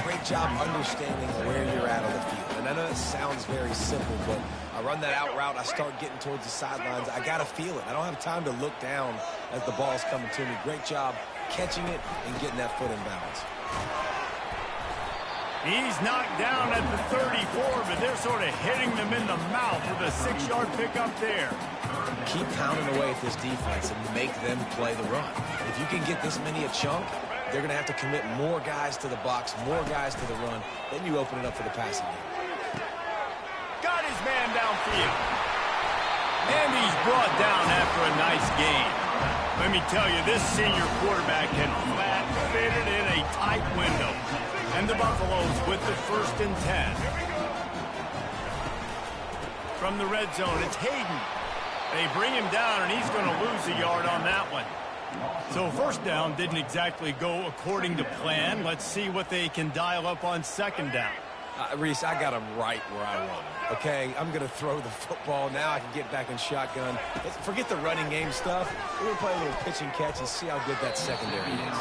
Great job understanding where you're at on the field. And I know it sounds very simple, but I run that out route, I start getting towards the sidelines. I got to feel it. I don't have time to look down as the ball's coming to me. Great job catching it and getting that foot in bounds. He's knocked down at the 34, but they're sort of hitting them in the mouth with a 6-yard pickup there. Keep pounding away at this defense and make them play the run. If you can get this many a chunk, they're going to have to commit more guys to the box, more guys to the run. Then you open it up for the passing game. Got his man downfield. And he's brought down after a nice gain. Let me tell you, this senior quarterback can flat fit it in a tight window. And the Buffaloes with the 1st and 10. From the red zone, it's Hayden. They bring him down, and he's going to lose a yard on that one. So first down didn't exactly go according to plan. Let's see what they can dial up on second down. Reese, I got him right where I want him. Okay, I'm going to throw the football. Now I can get back in shotgun. Forget the running game stuff. We're going to play a little pitch and catch and see how good that secondary is.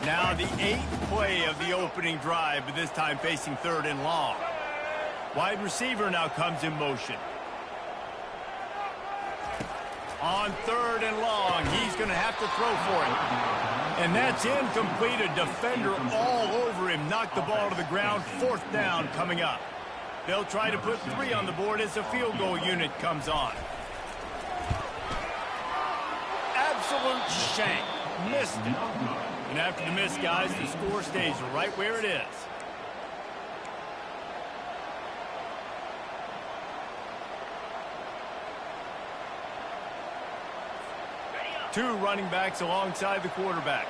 Now the 8th play of the opening drive, but this time facing 3rd and long. Wide receiver now comes in motion. On 3rd and long, he's going to have to throw for it. And that's incomplete. A defender all over him. Knocked the ball to the ground. 4th down coming up. They'll try to put 3 on the board as the field goal unit comes on. Absolute shank. Missed it. And after the miss, guys, the score stays right where it is. Two running backs alongside the quarterback.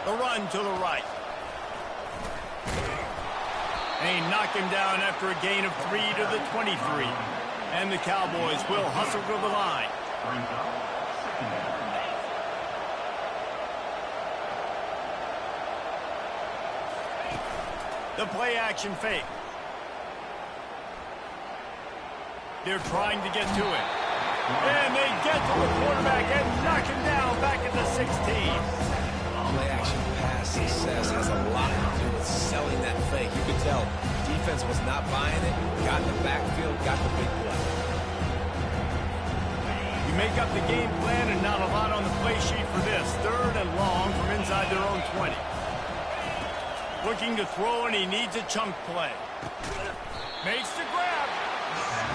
The run to the right. And he knocked him down after a gain of 3 to the 23. And the Cowboys will hustle to the line. The play action fake. They're trying to get to it. And they get to the quarterback and knock him down back at the 16. Play action pass success has a lot to do with selling that fake. You can tell defense was not buying it, got in the backfield, got the big play. You make up the game plan and not a lot on the play sheet for this. 3rd and long from inside their own 20. Looking to throw, and he needs a chunk play. Makes the grab.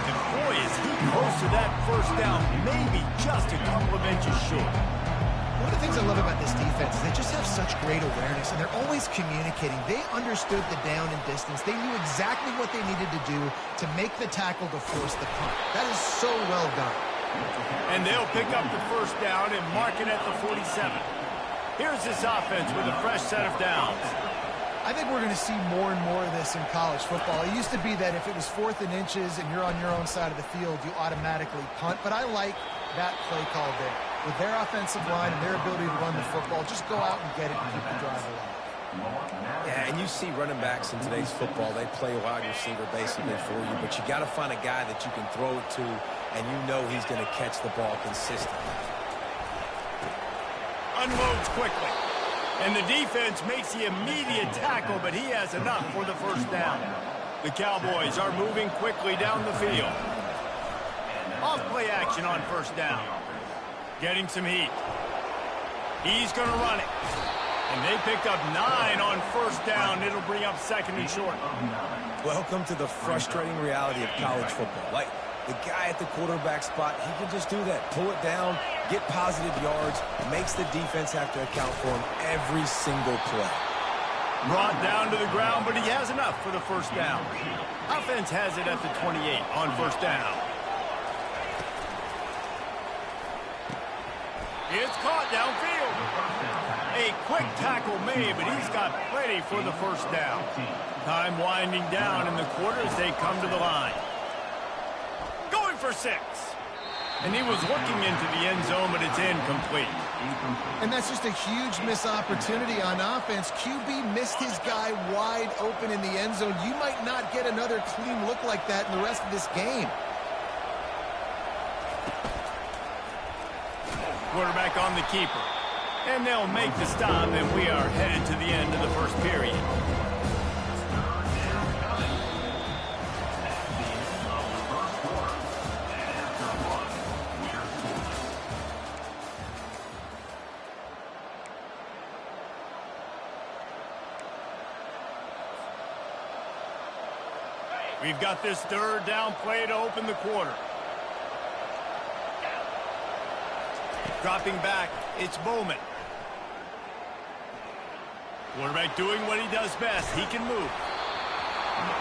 And boy, is he close to that first down. Maybe just a couple of inches short. One of the things I love about this defense is they just have such great awareness, and they're always communicating. They understood the down and distance. They knew exactly what they needed to do to make the tackle to force the punt. That is so well done. And they'll pick up the first down and mark it at the 47. Here's this offense with a fresh set of downs. I think we're going to see more and more of this in college football. It used to be that if it was 4th and inches and you're on your own side of the field, you automatically punt. But I like that play call there. With their offensive line and their ability to run the football, just go out and get it and keep the drive alive. Yeah, and you see running backs in today's football, they play a wide receiver basically for you, but you got to find a guy that you can throw it to, and you know he's going to catch the ball consistently. Unloads quickly. And the defense makes the immediate tackle, but he has enough for the first down. The Cowboys are moving quickly down the field. Off play action on first down. Getting some heat. He's going to run it. And they picked up 9 on first down. It'll bring up 2nd and short. Welcome to the frustrating reality of college football. Like, the guy at the quarterback spot, he can just do that. Pull it down, get positive yards, makes the defense have to account for him every single play. Brought down to the ground, but he has enough for the first down. Offense has it at the 28 on first down. It's caught downfield. A quick tackle made, but he's got plenty for the first down. Time winding down in the quarter as they come to the line. Going for 6. And he was looking into the end zone, but it's incomplete. And that's just a huge missed opportunity on offense. QB missed his guy wide open in the end zone. You might not get another clean look like that in the rest of this game. Quarterback on the keeper. And they'll make the stop, and we are headed to the end of the first period. We've got this 3rd down play to open the quarter. Dropping back, it's Bowman. Quarterback doing what he does best. He can move.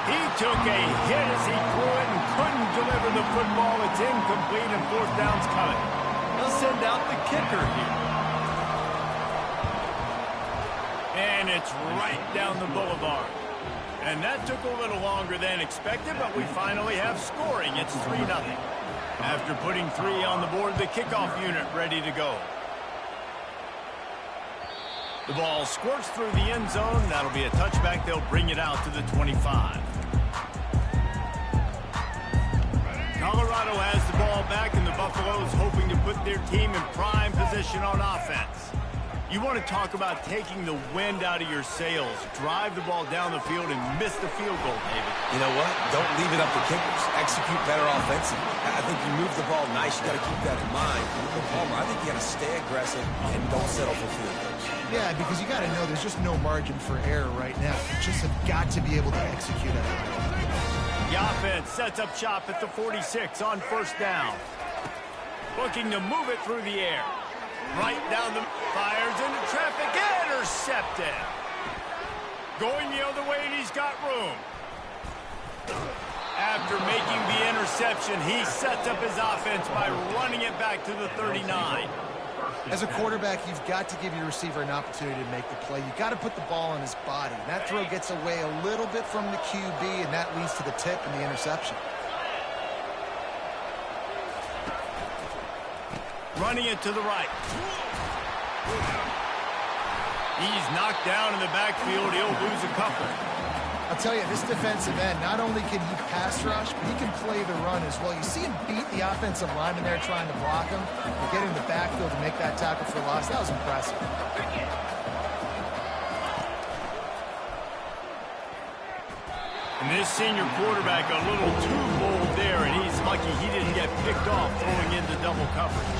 He took a hit as he threw it and couldn't deliver the football. It's incomplete and 4th down's coming. They'll send out the kicker here. And it's right down the boulevard. And that took a little longer than expected, but we finally have scoring. It's 3-0. After putting 3 on the board, the kickoff unit ready to go. The ball squirts through the end zone. That'll be a touchback. They'll bring it out to the 25. Colorado has the ball back, and the Buffaloes hoping to put their team in prime position on offense. You want to talk about taking the wind out of your sails. Drive the ball down the field and miss the field goal, David. You know what? Don't leave it up to kickers. Execute better offensively. I think you move the ball nice. You got to keep that in mind. But Palmer, I think you got to stay aggressive and don't settle for field goals. Yeah, because you got to know there's just no margin for error right now. You just have got to be able to execute at a high level. The offense sets up shop at the 46 on first down. Looking to move it through the air. Right down the fires into traffic. Intercepted. Going the other way, and he's got room. After making the interception, he sets up his offense by running it back to the 39. As a quarterback, you've got to give your receiver an opportunity to make the play. You've got to put the ball on his body. That throw gets away a little bit from the QB, and that leads to the tip and the interception. Running it to the right. He's knocked down in the backfield. He'll lose a couple. I'll tell you, this defensive end, not only can he pass rush, but he can play the run as well. You see him beat the offensive lineman there trying to block him, and get in the backfield to make that tackle for loss. That was impressive. And this senior quarterback a little too bold there, and he's lucky he didn't get picked off throwing into double coverage.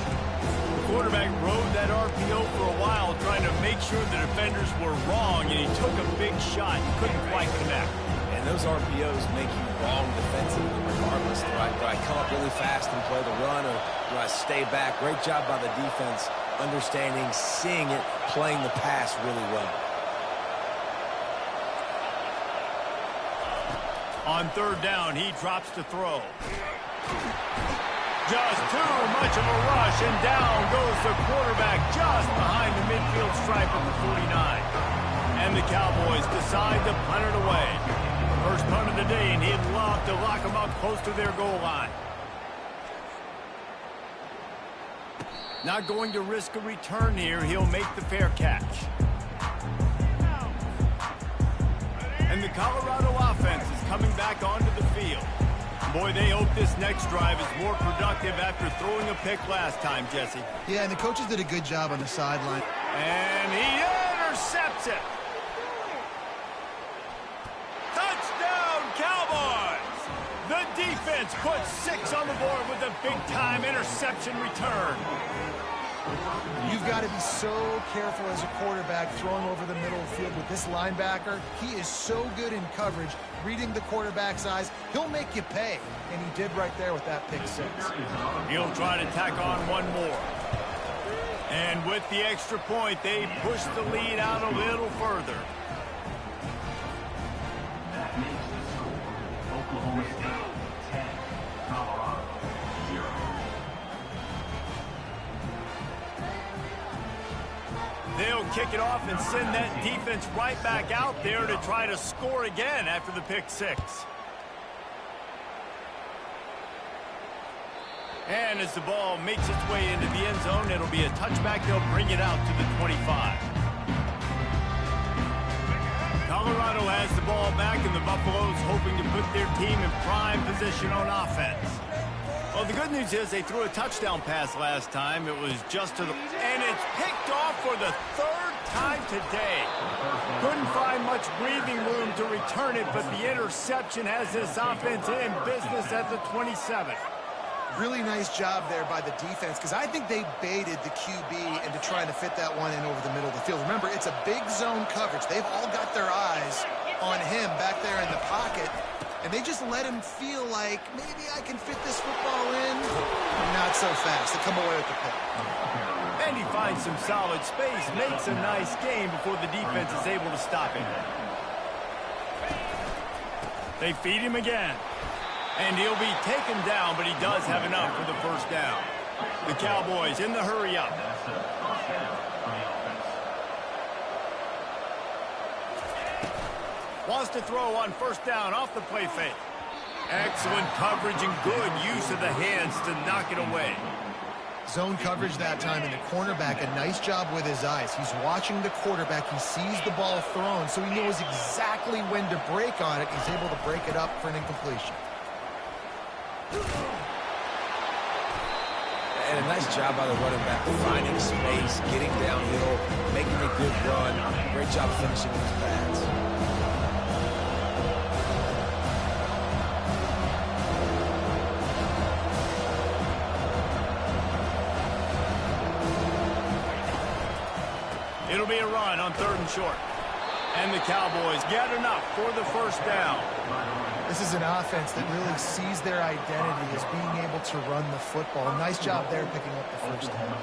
The quarterback rode that RPO for a while, trying to make sure the defenders were wrong, and he took a big shot. Couldn't quite connect. And those RPOs make you wrong defensively regardless. Do I come up really fast and play the run, or do I stay back? Great job by the defense, understanding, seeing it, playing the pass really well. On third down, he drops to throw. Just too much of a rush, and down goes the quarterback just behind the midfield stripe of the 49. And the Cowboys decide to punt it away. First punt of the day, and he'd love to lock them up close to their goal line. Not going to risk a return here. He'll make the fair catch. And the Colorado offense is coming back onto the field. Boy, they hope this next drive is more productive after throwing a pick last time, Jesse. Yeah, and the coaches did a good job on the sideline. And he intercepts it. Touchdown, Cowboys! The defense puts 6 on the board with a big-time interception return. You've got to be so careful as a quarterback throwing over the middle of the field with this linebacker. He is so good in coverage, reading the quarterback's eyes. He'll make you pay, and he did right there with that pick 6. He'll try to tack on one more. And with the extra point, they push the lead out a little further. That makes the score Oklahoma State 10, Colorado 0. They'll kick it off and send that defense right back out there to try to score again after the pick 6. And as the ball makes its way into the end zone, it'll be a touchback. They'll bring it out to the 25. Colorado has the ball back, and the Buffaloes hoping to put their team in prime position on offense. Well, the good news is they threw a touchdown pass last time. It was just to the... And it's picked off for the 3rd time today. Couldn't find much breathing room to return it, but the interception has this offense in business at the 27. Really nice job there by the defense, because I think they baited the QB into trying to fit that one in over the middle of the field. Remember, it's a big zone coverage. They've all got their eyes on him back there in the pocket. And they just let him feel like, maybe I can fit this football in. Not so fast. They come away with the pick. And he finds some solid space, makes a nice game before the defense is able to stop him. They feed him again. And he'll be taken down, but he does have enough for the first down. The Cowboys in the hurry up. That's a first down for the offense. Wants to throw on first down off the play fake. Excellent coverage and good use of the hands to knock it away. Zone coverage that time, and the cornerback, a nice job with his eyes. He's watching the quarterback. He sees the ball thrown, so he knows exactly when to break on it. He's able to break it up for an incompletion. And a nice job by the running back, finding space, getting downhill, making a good run. Great job finishing those pads. It'll be a run on 3rd and short. And the Cowboys get enough for the first down. This is an offense that really sees their identity as being able to run the football. Nice job there picking up the first down.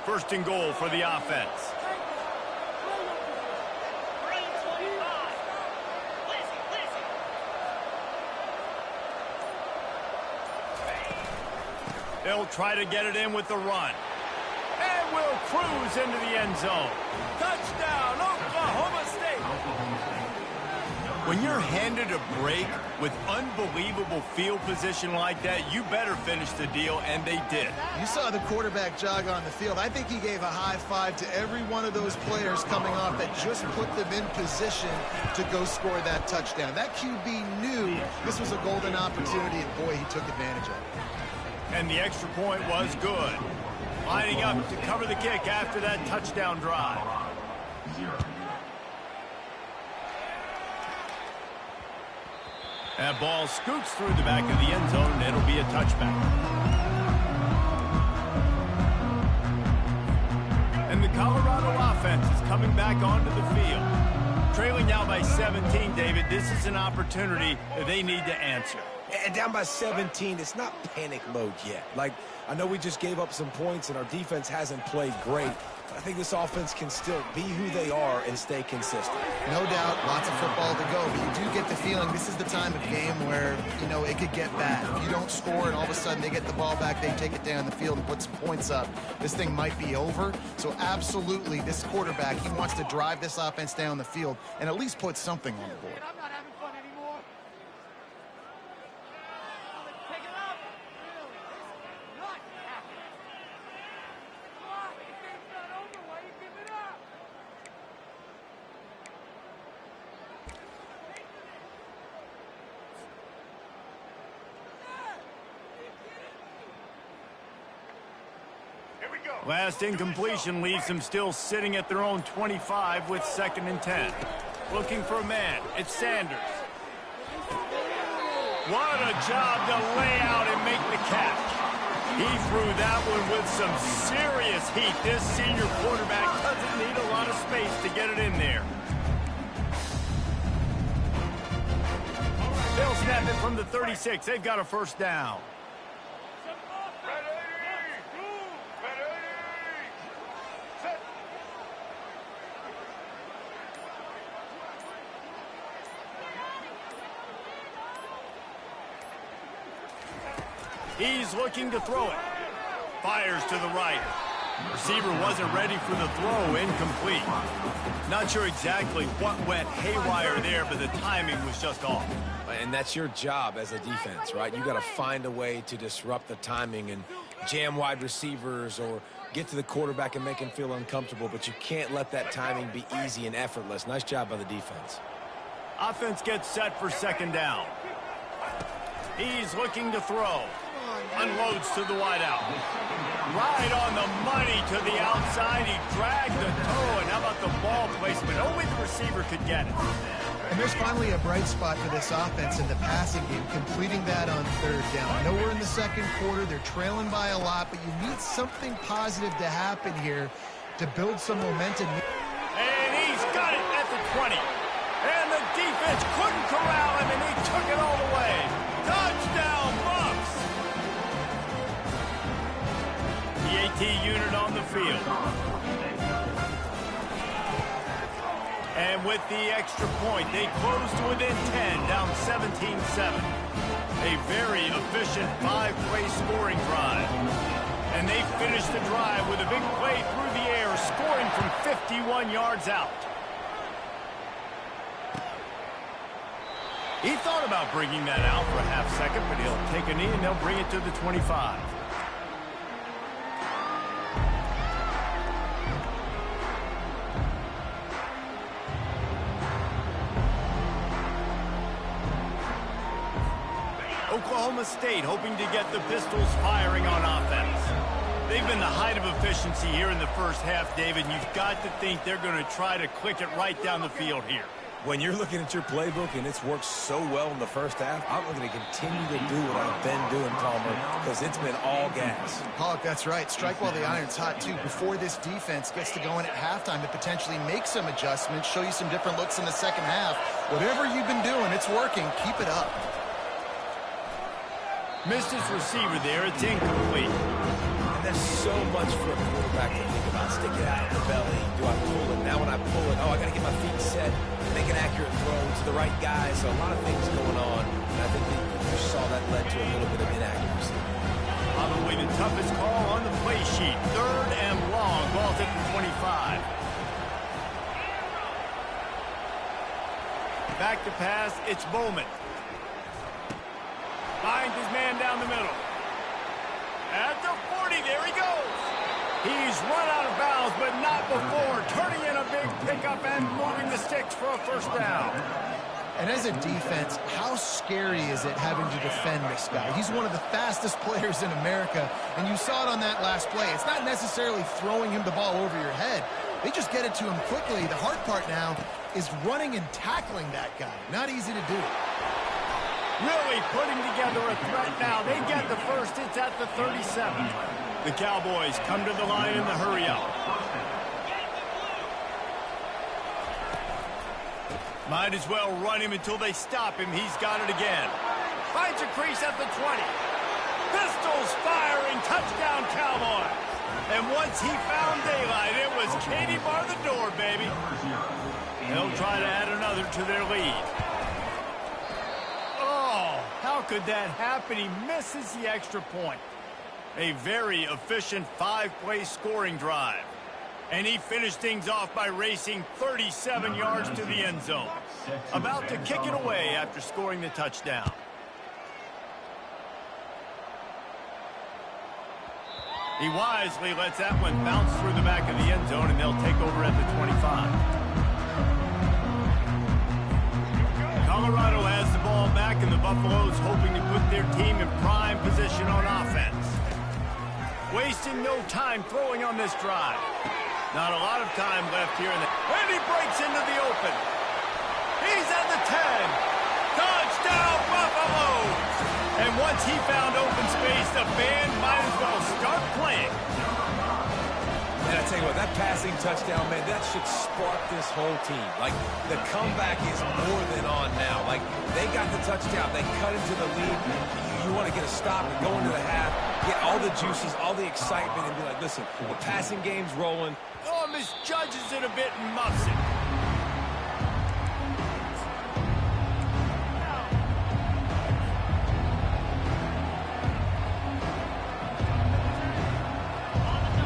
First and goal for the offense. They'll try to get it in with the run. And will cruise into the end zone. Touchdown, Oklahoma State. Oklahoma State When you're handed a break with unbelievable field position like that, you better finish the deal, and they did. You saw the quarterback jog on the field. I think he gave a high five to every one of those players coming off that just put them in position to go score that touchdown. That QB knew this was a golden opportunity, and boy, he took advantage of it. And the extra point was good. Lining up to cover the kick after that touchdown drive. That ball scoots through the back of the end zone, and it'll be a touchback. And the Colorado offense is coming back onto the field. Trailing now by 17, David, this is an opportunity that they need to answer. And down by 17, it's not panic mode yet. Like, I know we just gave up some points and our defense hasn't played great, but I think this offense can still be who they are and stay consistent. No doubt, lots of football to go, but you do get the feeling this is the time of game where, you know, it could get bad. If you don't score and all of a sudden they get the ball back, they take it down the field and put some points up, this thing might be over. So absolutely, this quarterback, he wants to drive this offense down the field and at least put something on the board. I'm not having fun anymore. Pick it up. Really? Not happening. Come on, the game's not over. Why you give it up? Here we go. Last incompletion leaves them still sitting at their own 25 with 2nd and 10. Looking for a man. It's Sanders. What a job to lay out and make the catch. He threw that one with some serious heat. This senior quarterback doesn't need a lot of space to get it in there. They'll snap it from the 36. They've got a first down. He's looking to throw it. Fires to the right. Receiver wasn't ready for the throw. Incomplete. Not sure exactly what went haywire there, but the timing was just off. And that's your job as a defense, right? You got to find a way to disrupt the timing and jam wide receivers or get to the quarterback and make him feel uncomfortable, but you can't let that timing be easy and effortless. Nice job by the defense. Offense gets set for 2nd down. He's looking to throw. Unloads to the wideout. Right on the money to the outside. He dragged the toe, and how about the ball placement? Only the receiver could get it. And there's finally a bright spot for this offense in the passing game, completing that on 3rd down. Nowhere in the 2nd quarter. They're trailing by a lot, but you need something positive to happen here to build some momentum. And he's got it at the 20. And the defense couldn't corral him, and he took it all the way. Touchdown, Bucks! The AT unit on the field. And with the extra point, they close to within 10, down 17-7. A very efficient 5-play scoring drive. And they finish the drive with a big play through the air, scoring from 51 yards out. He thought about bringing that out for a half second, but he'll take a knee and they'll bring it to the 25. Oklahoma State hoping to get the Pistols firing on offense. They've been the height of efficiency here in the first half, David, and you've got to think they're going to try to click it right down the field here. When you're looking at your playbook and it's worked so well in the first half, I'm going to continue to do what I've been doing, Palmer, because it's been all gas. Pollock, that's right. Strike while the iron's hot, too. Before this defense gets to going at halftime to potentially make some adjustments, show you some different looks in the second half. Whatever you've been doing, it's working. Keep it up. Missed his receiver there. It's incomplete. And there's so much for a quarterback to think about. Stick it out of the belly. Do I pull it? Now when I pull it, I got to get my feet set. Make an accurate throw to the right guy. So a lot of things going on. And I think you saw that led to a little bit of inaccuracy. Probably the toughest call on the play sheet. 3rd and long. Ball's at the 25. Back to pass, it's Bowman. Finds his man down the middle. At the 40, there he goes. He's run out of bounds, but not before turning in a big pickup and moving the sticks for a first down. And as a defense, how scary is it having to defend this guy? He's one of the fastest players in America, and you saw it on that last play. It's not necessarily throwing him the ball over your head. They just get it to him quickly. The hard part now is running and tackling that guy. Not easy to do. Really putting together a threat now. They get the first. It's at the 37. The Cowboys come to the line in the hurry-up. Might as well run him until they stop him. He's got it again. Finds a crease at the 20. Pistols firing. Touchdown, Cowboys. And once he found daylight, it was Katie bar the door, baby. They'll try to add another to their lead. Oh, how could that happen? He misses the extra point. A very efficient 5-play scoring drive. And he finished things off by racing 37 yards to the end zone. About to kick it away after scoring the touchdown. He wisely lets that one bounce through the back of the end zone, and they'll take over at the 25. Colorado has the ball back, and the Buffaloes hoping to put their team in prime position on offense. Wasting no time throwing on this drive. Not a lot of time left here. And he breaks into the open. He's at the 10. Touchdown, Buffaloes! And once he found open space, the band might as well start playing. And I tell you what, that passing touchdown, man, that should spark this whole team. Like, the comeback is more than on now. Like, they got the touchdown. They cut into the lead. You want to get a stop and go into the half, get all the juices, all the excitement, and be like, listen, the passing game's rolling. Oh, misjudges it a bit and muffs it.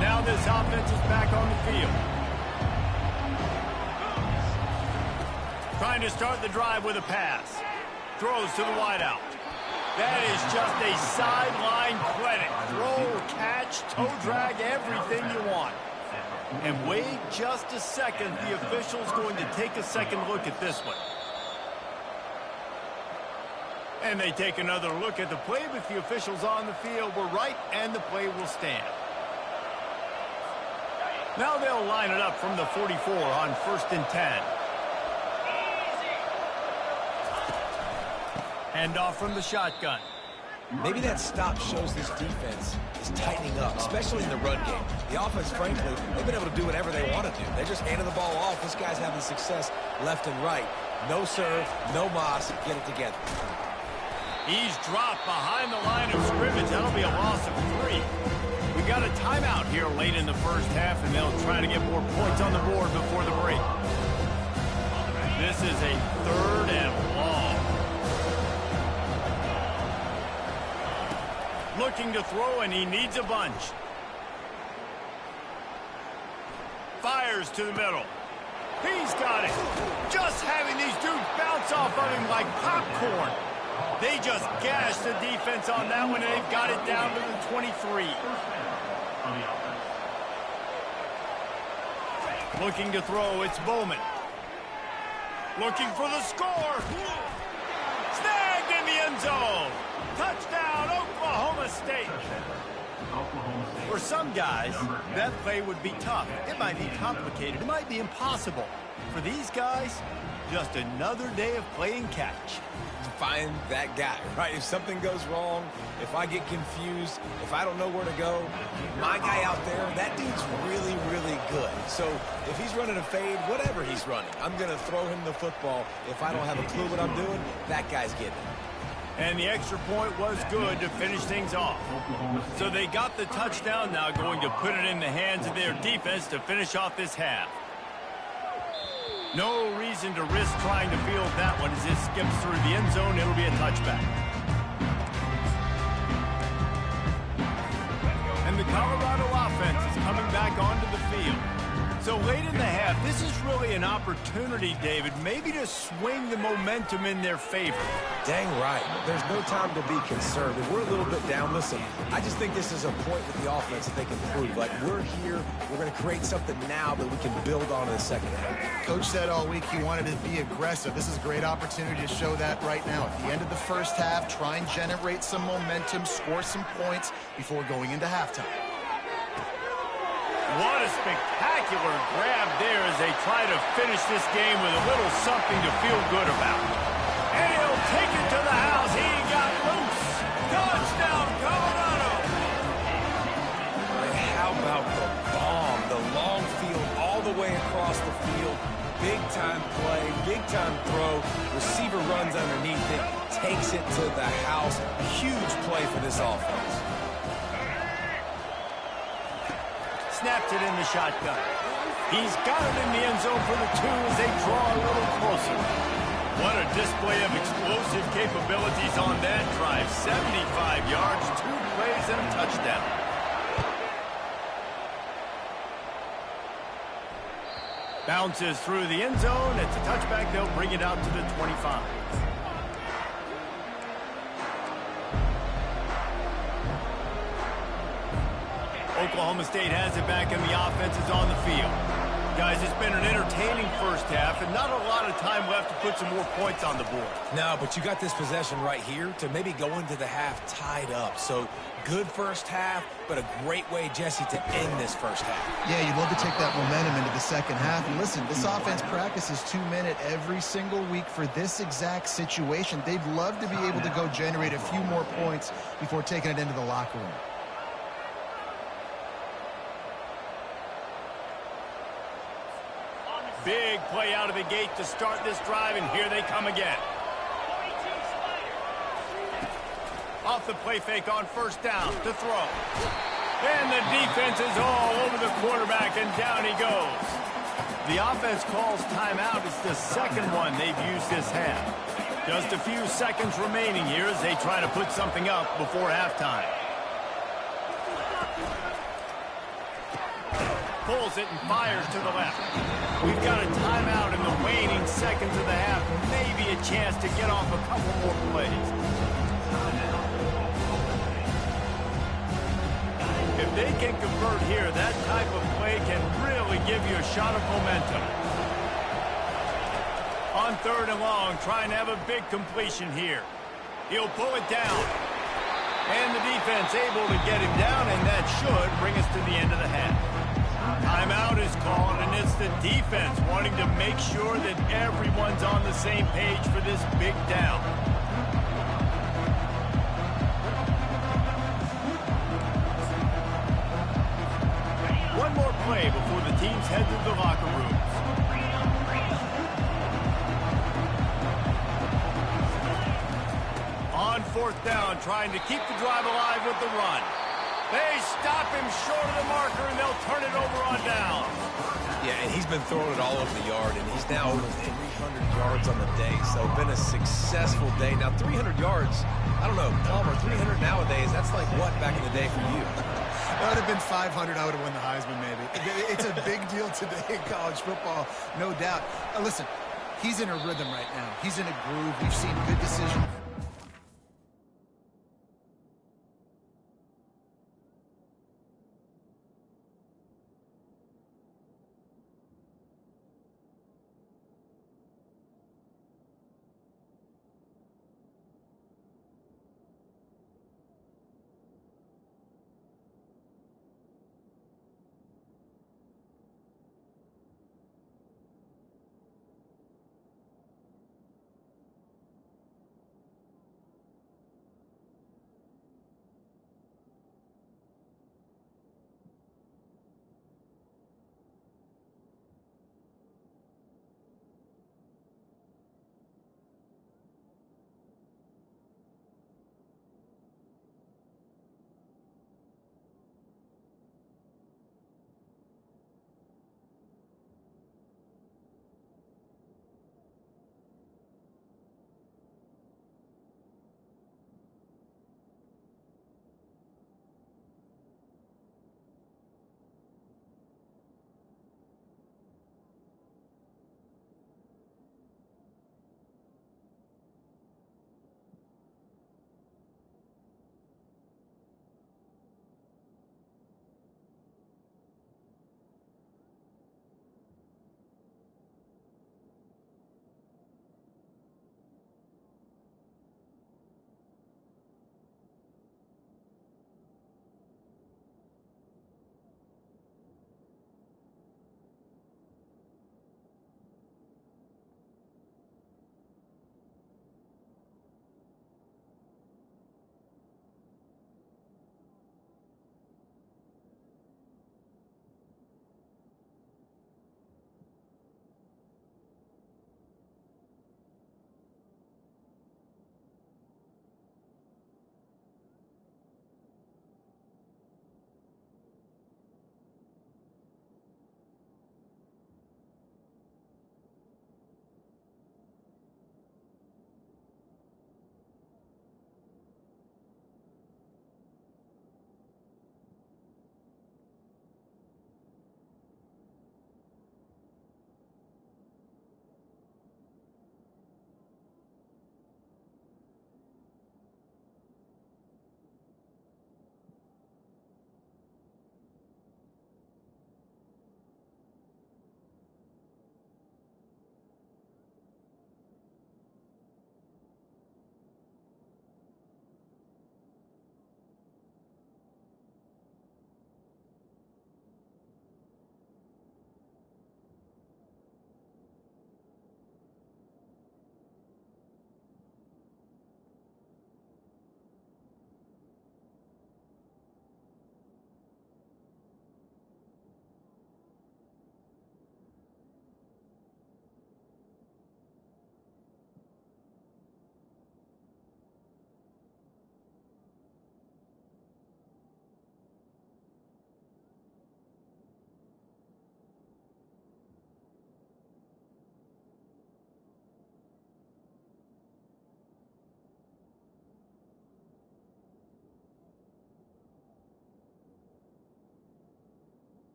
Now this offense is back on the field. Trying to start the drive with a pass. Throws to the wideout. That is just a sideline credit. Throw, catch, toe drag, everything you want. And wait just a second. The official's going to take a second look at this one. And they take another look at the play, but the officials on the field were right, and the play will stand. Now they'll line it up from the 44 on 1st and 10. Handoff from the shotgun. Maybe that stop shows this defense is tightening up, especially in the run game. The offense, frankly, they've been able to do whatever they want to do. They just handed the ball off. This guy's having success left and right. No serve, no moss. Get it together. He's dropped behind the line of scrimmage. That'll be a loss of 3. We got a timeout here late in the first half, and they'll try to get more points on the board before the break. This is a 3rd and long. Looking to throw, and he needs a bunch. Fires to the middle. He's got it. Just having these dudes bounce off of him like popcorn. They just gashed the defense on that one, and they've got it down to the 23. Looking to throw, it's Bowman. Looking for the score. Snagged in the end zone. Touchdown, Oklahoma State. For some guys, that play would be tough. It might be complicated. It might be impossible. For these guys, just another day of playing catch. Find that guy, right? If something goes wrong, if I get confused, if I don't know where to go, my guy out there, that dude's really, really good. So if he's running a fade, whatever he's running, I'm going to throw him the football. If I don't have a clue what I'm doing, that guy's getting it. And the extra point was good to finish things off. So they got the touchdown, now going to put it in the hands of their defense to finish off this half. No reason to risk trying to field that one as it skips through the end zone. It'll be a touchback. And the Colorado offense is coming back onto the field. So late in the half, this is really an opportunity, David, maybe to swing the momentum in their favor. Dang right. There's no time to be concerned. If we're a little bit down, listen, I just think this is a point with the offense that they can prove. Like, we're here, we're going to create something now that we can build on in the second half. Coach said all week he wanted to be aggressive. This is a great opportunity to show that right now. At the end of the first half, try and generate some momentum, score some points before going into halftime. What a spectacular grab there as they try to finish this game with a little something to feel good about. And he'll take it to the house. He got loose. Touchdown, Colorado. How about the bomb, the long field all the way across the field. Big-time play, big-time throw. Receiver runs underneath it, takes it to the house. Huge play for this offense. Snaps it in the shotgun. He's got it in the end zone for the 2 as they draw a little closer. What a display of explosive capabilities on that drive. 75 yards, 2 plays, and a touchdown. Bounces through the end zone. It's a touchback. They'll bring it out to the 25. Oklahoma State has it back, and the offense is on the field. Guys, it's been an entertaining first half, and not a lot of time left to put some more points on the board. No, but you got this possession right here to maybe go into the half tied up. So good first half, but a great way, Jesse, to end this first half. Yeah, you'd love to take that momentum into the second half. And listen, this offense practices 2-minute every single week for this exact situation. They'd love to be able to go generate a few more points before taking it into the locker room. Big play out of the gate to start this drive, and here they come again. Off the play fake on first down to throw. And the defense is all over the quarterback, and down he goes. The offense calls timeout. It's the second one they've used this half. Just a few seconds remaining here as they try to put something up before halftime. Pulls it and fires to the left. We've got a timeout in the waning seconds of the half. Maybe a chance to get off a couple more plays. If they can convert here, that type of play can really give you a shot of momentum. On 3rd and long, trying to have a big completion here. He'll pull it down. And the defense able to get him down, and that should bring us to the end of the half. Timeout is called, and it's the defense wanting to make sure that everyone's on the same page for this big down. One more play before the teams head to the locker rooms. On 4th down, trying to keep the drive alive with the run. They stop him short of the marker, and they'll turn it over on down. Yeah, and he's been throwing it all over the yard, and he's now over 300 yards on the day. So been a successful day. Now, 300 yards, I don't know, Palmer, 300 nowadays, that's like what back in the day for you? That would have been 500. I would have won the Heisman, maybe. It's a big deal today in college football, no doubt. Listen, he's in a rhythm right now. He's in a groove. We've seen good decisions.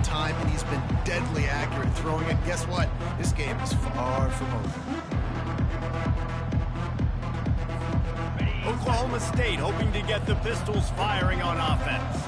time, and he's been deadly accurate throwing it. Guess what? This game is far from over. Oklahoma State hoping to get the Pistols firing on offense.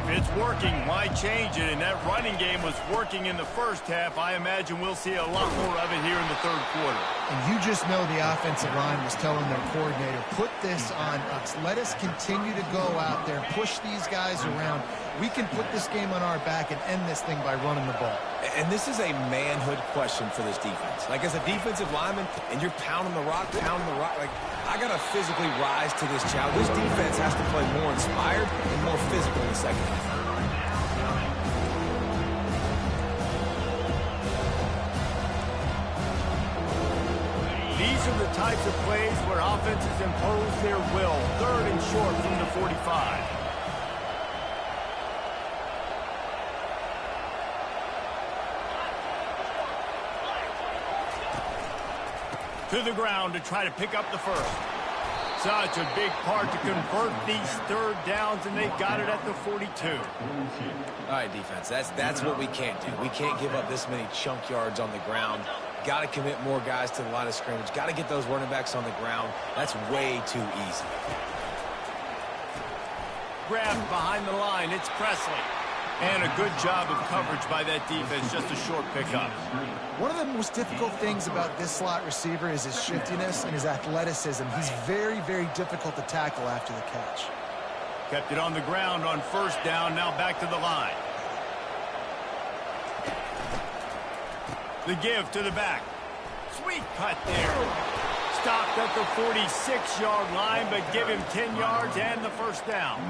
If it's working, why change it? And that running game was working in the first half. I imagine we'll see a lot more of it here in the third quarter. And you just know the offensive line was telling their coordinator, put this on us. Let us continue to go out there, push these guys around. We can put this game on our back and end this thing by running the ball. And this is a manhood question for this defense. Like, as a defensive lineman, and you're pounding the rock, like, I got to physically rise to this challenge. This defense has to play more inspired and more physical in the second half. These are the types of plays where offenses impose their will. Third and short from the 45. To the ground to try to pick up the first. Such a big part to convert these third downs, and they got it at the 42. All right, defense, that's what we can't do. We can't give up this many chunk yards on the ground. Got to commit more guys to the line of scrimmage. Got to get those running backs on the ground. That's way too easy. Grabbed behind the line. It's Presley. And a good job of coverage by that defense. Just a short pickup. One of the most difficult things about this slot receiver is his shiftiness and his athleticism. He's very, very difficult to tackle after the catch. Kept it on the ground on first down. Now back to the line. The give to the back. Sweet cut there. Stopped at the 46-yard line, but give him 10 yards and the first down.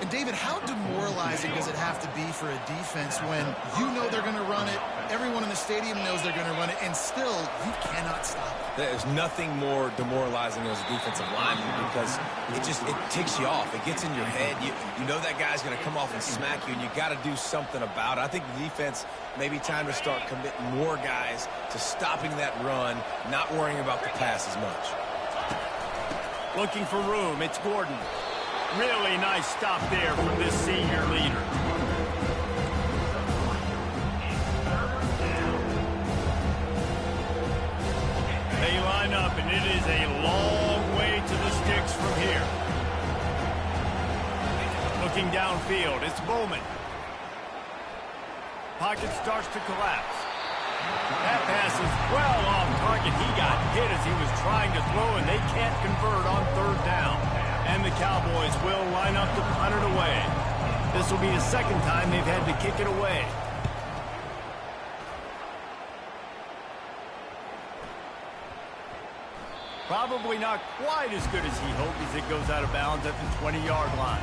And, David, how demoralizing does it have to be for a defense when you know they're going to run it, everyone in the stadium knows they're going to run it, and still you cannot stop it? There's nothing more demoralizing as a defensive lineman because it ticks you off. It gets in your head. You know that guy's going to come off and smack you, and you got to do something about it. I think the defense maybe time to start committing more guys to stopping that run, not worrying about the pass as much. Looking for room. It's Gordon. Really nice stop there from this senior leader. They line up, and it is a long way to the sticks from here. Looking downfield, it's Bowman. Pocket starts to collapse. That pass is well off target. He got hit as he was trying to throw, and they can't convert on third down. And the Cowboys will line up to punt it away. This will be the second time they've had to kick it away. Probably not quite as good as he hoped as it goes out of bounds at the 20-yard line.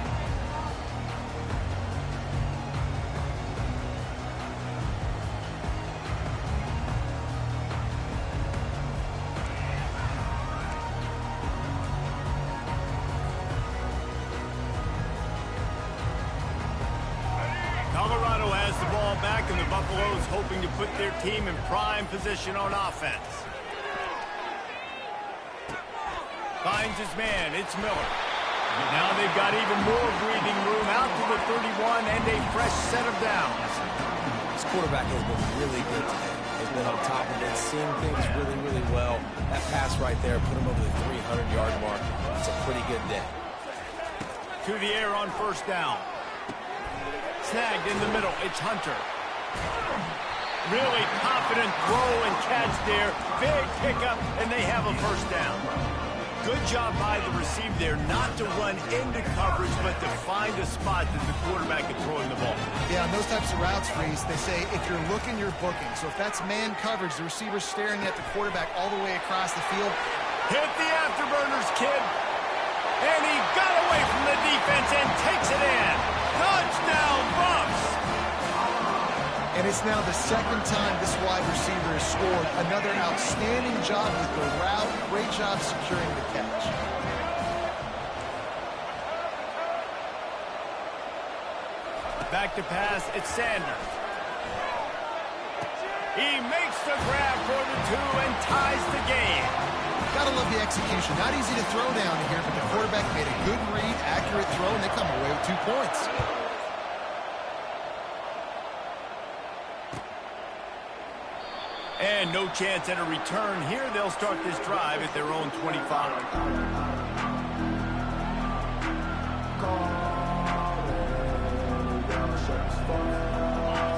Colorado has the ball back, and the Buffaloes hoping to put their team in prime position on offense. Finds his man. It's Miller. Now they've got even more breathing room out to the 31 and a fresh set of downs. This quarterback has been really good today. He's been on top of it, seeing things really, really well. That pass right there put him over the 300-yard mark. It's a pretty good day. To the air on first down. Snagged in the middle. It's Hunter. Really confident throw and catch there. Big pickup, and they have a first down. Good job by the receiver there not to run into coverage, but to find a spot that the quarterback is throwing the ball. Yeah, on those types of routes, Freeze, they say if you're looking, you're booking. So if that's man coverage, the receiver's staring at the quarterback all the way across the field. Hit the afterburners, kid. And he got away from the defense and takes it in. Touchdown, Buffs! And it's now the second time this wide receiver has scored. Another outstanding job with the route. Great job securing the catch. Back to pass, it's Sanders. He makes the grab for the 2 and ties the game. Gotta love the execution. Not easy to throw down here, but the quarterback made a good read, accurate throw, and they come away with 2 points. And no chance at a return here. They'll start this drive at their own 25.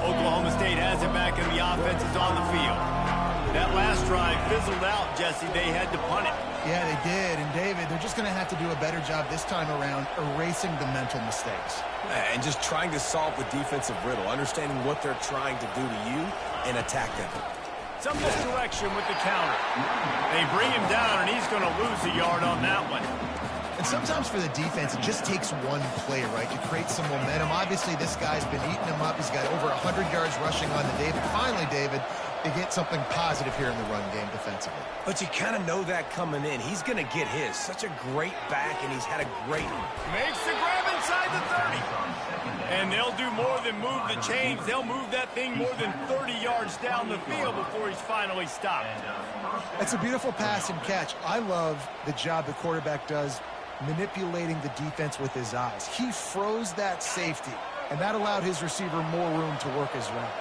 Oklahoma State has it back and the offense is on the field. That last drive fizzled out, Jesse. They had to punt it. Yeah, they did. And, David, they're just going to have to do a better job this time around erasing the mental mistakes. And just trying to solve the defensive riddle, understanding what they're trying to do to you and attack them. Some misdirection with the counter. They bring him down, and he's going to lose a yard on that one. And sometimes for the defense, it just takes one play, right, to create some momentum. Obviously, this guy's been eating him up. He's got over 100 yards rushing on the day. But finally, David, they get something positive here in the run game defensively. But you kind of know that coming in. He's going to get his. Such a great back, and he's had a great... Makes the grab inside the 30. And they'll do more than move the chains. They'll move that thing more than 30 yards down the field before he's finally stopped. It's a beautiful pass and catch. I love the job the quarterback does manipulating the defense with his eyes. He froze that safety, and that allowed his receiver more room to work his route.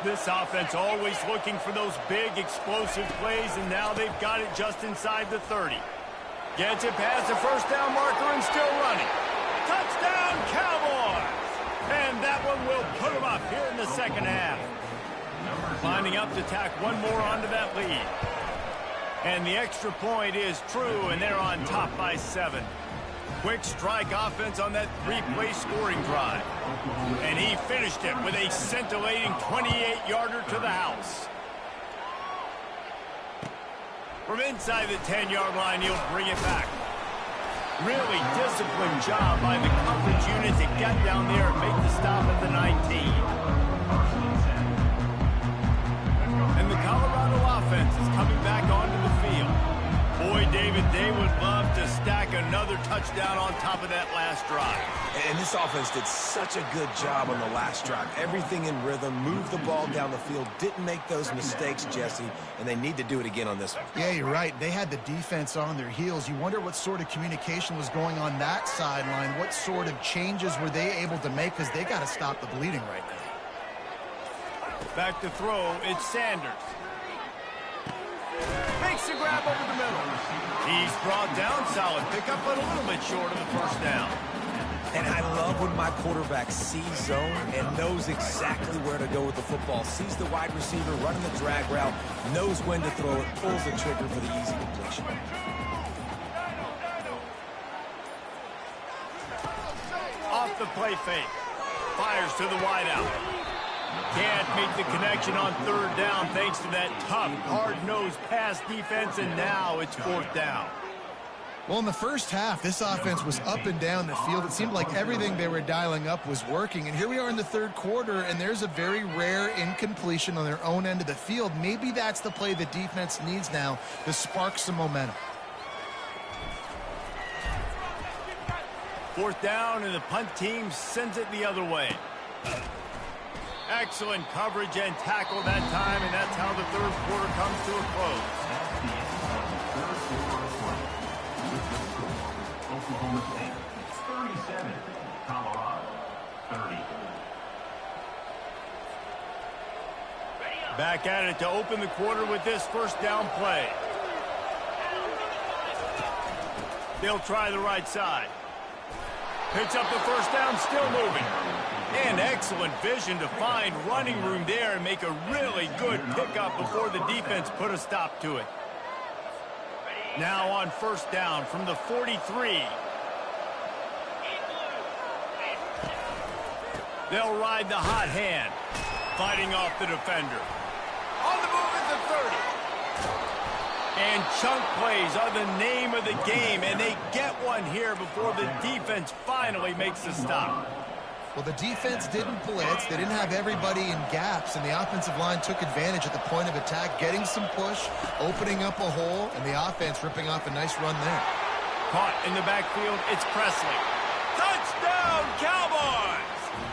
This offense always looking for those big, explosive plays, and now they've got it just inside the 30. Gets it past the first down marker and still running. Touchdown, Cowboys! And that one will put them up here in the second half. Lining up to tack one more onto that lead. And the extra point is true, and they're on top by 7. Quick strike offense on that 3-play scoring drive. And he finished it with a scintillating 28-yarder to the house. From inside the 10-yard line, he'll bring it back. Really disciplined job by the coverage unit to get down there and make the stop at the 19. And the Colorado offense is coming back onto the field. Boy, David, they would love to stack another touchdown on top of that last drive. And this offense did such a good job on the last drive. Everything in rhythm, moved the ball down the field, didn't make those mistakes, Jesse, and they need to do it again on this one. Yeah, you're right. They had the defense on their heels. You wonder what sort of communication was going on that sideline. What sort of changes were they able to make, because they got to stop the bleeding right now. Back to throw, it's Sanders. Makes the grab over the middle. He's brought down, solid pickup, but a little bit short of the first down. And I love when my quarterback sees zone and knows exactly where to go with the football. Sees the wide receiver running the drag route, knows when to throw it, pulls the trigger for the easy completion. Off the play fake. Fires to the wideout. Can't make the connection on third down thanks to that tough, hard-nosed pass defense, and now it's fourth down. Well, in the first half, this offense was up and down the field. It seemed like everything they were dialing up was working. And here we are in the third quarter, and there's a very rare incompletion on their own end of the field. Maybe that's the play the defense needs now to spark some momentum. Fourth down, and the punt team sends it the other way. Excellent coverage and tackle that time, and that's how the third quarter comes to a close. Oklahoma State 37, Colorado 30. Back at it to open the quarter with this first down play. They'll try the right side. Picks up the first down, still moving. And excellent vision to find running room there and make a really good pickup before the defense put a stop to it. Now on first down from the 43. They'll ride the hot hand, fighting off the defender. On the move at the 30. And chunk plays are the name of the game, and they get one here before the defense finally makes the stop. Well, the defense didn't blitz. They didn't have everybody in gaps, and the offensive line took advantage at the point of attack, getting some push, opening up a hole, and the offense ripping off a nice run there. Caught in the backfield, it's Presley. Touchdown, Cowboys!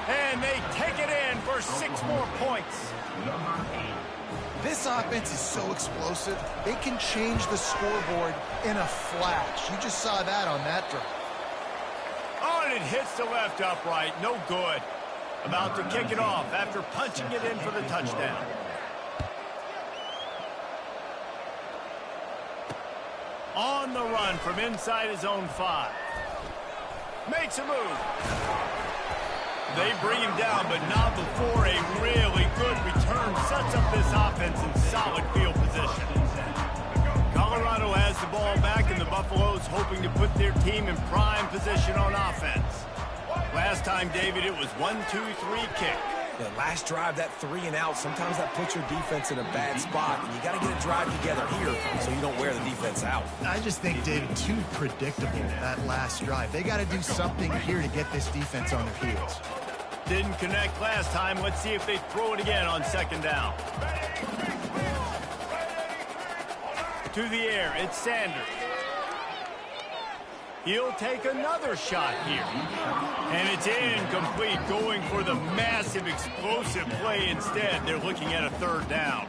And they take it in for 6 more points. This offense is so explosive, they can change the scoreboard in a flash. You just saw that on that drive. Oh, and it hits the left upright. No good. About to kick it off after punching it in for the touchdown. On the run from inside his own 5. Makes a move. They bring him down, but not before a really good return sets up this offense in solid field position. Colorado has the ball back, and the Buffaloes hoping to put their team in prime position on offense. Last time, David, it was 1-2-3 kick. The last drive, that 3 and out, sometimes that puts your defense in a bad spot, and you got to get a drive together here so you don't wear the defense out. I just think, David, too predictable, that last drive. They got to do something here to get this defense on their heels. Didn't connect last time. Let's see if they throw it again on 2nd down. To the air, it's Sanders. He'll take another shot here. And it's incomplete, going for the massive, explosive play instead. They're looking at a 3rd down.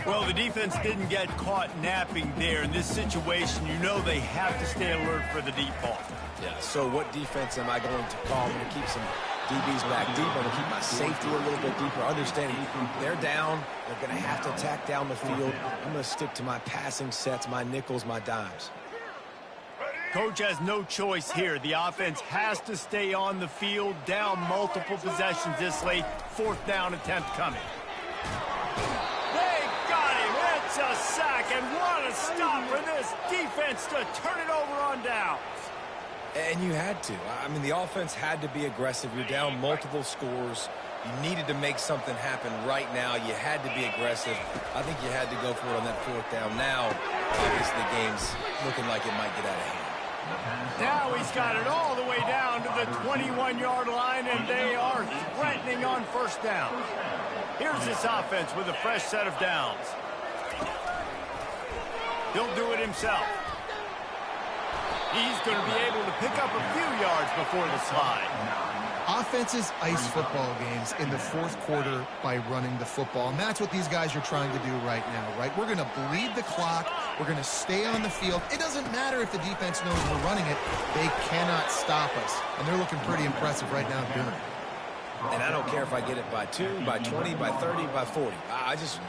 Well, the defense didn't get caught napping there. In this situation, you know they have to stay alert for the deep ball. Yeah, so what defense am I going to call? I'm going to keep some DBs back deep. I'm going to keep my safety a little bit deeper. Understanding they're down. They're going to have to attack down the field. I'm going to stick to my passing sets, my nickels, my dimes. Coach has no choice here. The offense has to stay on the field, down multiple possessions this late. 4th down attempt coming. They got him. It's a sack, and what a stop for this defense to turn it over on downs. And you had to. I mean, the offense had to be aggressive. You're down multiple scores. You needed to make something happen right now. You had to be aggressive. I think you had to go for it on that 4th down. Now, obviously, the game's looking like it might get out of hand. Now he's got it all the way down to the 21-yard line, and they are threatening on 1st down. Here's this offense with a fresh set of downs. He'll do it himself. He's going to be able to pick up a few yards before the slide. Offenses ice football games in the 4th quarter by running the football, and that's what these guys are trying to do right now, right? We're going to bleed the clock. We're going to stay on the field. It doesn't matter if the defense knows we're running it. They cannot stop us, and they're looking pretty impressive right now doing it. And I don't care if I get it by 2, by 20, by 30, by 40. I just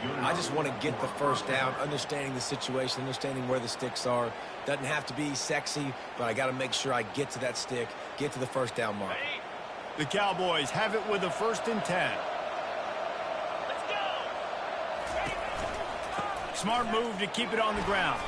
want to get the 1st down, understanding the situation, understanding where the sticks are. Doesn't have to be sexy, but I got to make sure I get to that stick, get to the 1st down mark. The Cowboys have it with a 1st and 10. Smart move to keep it on the ground.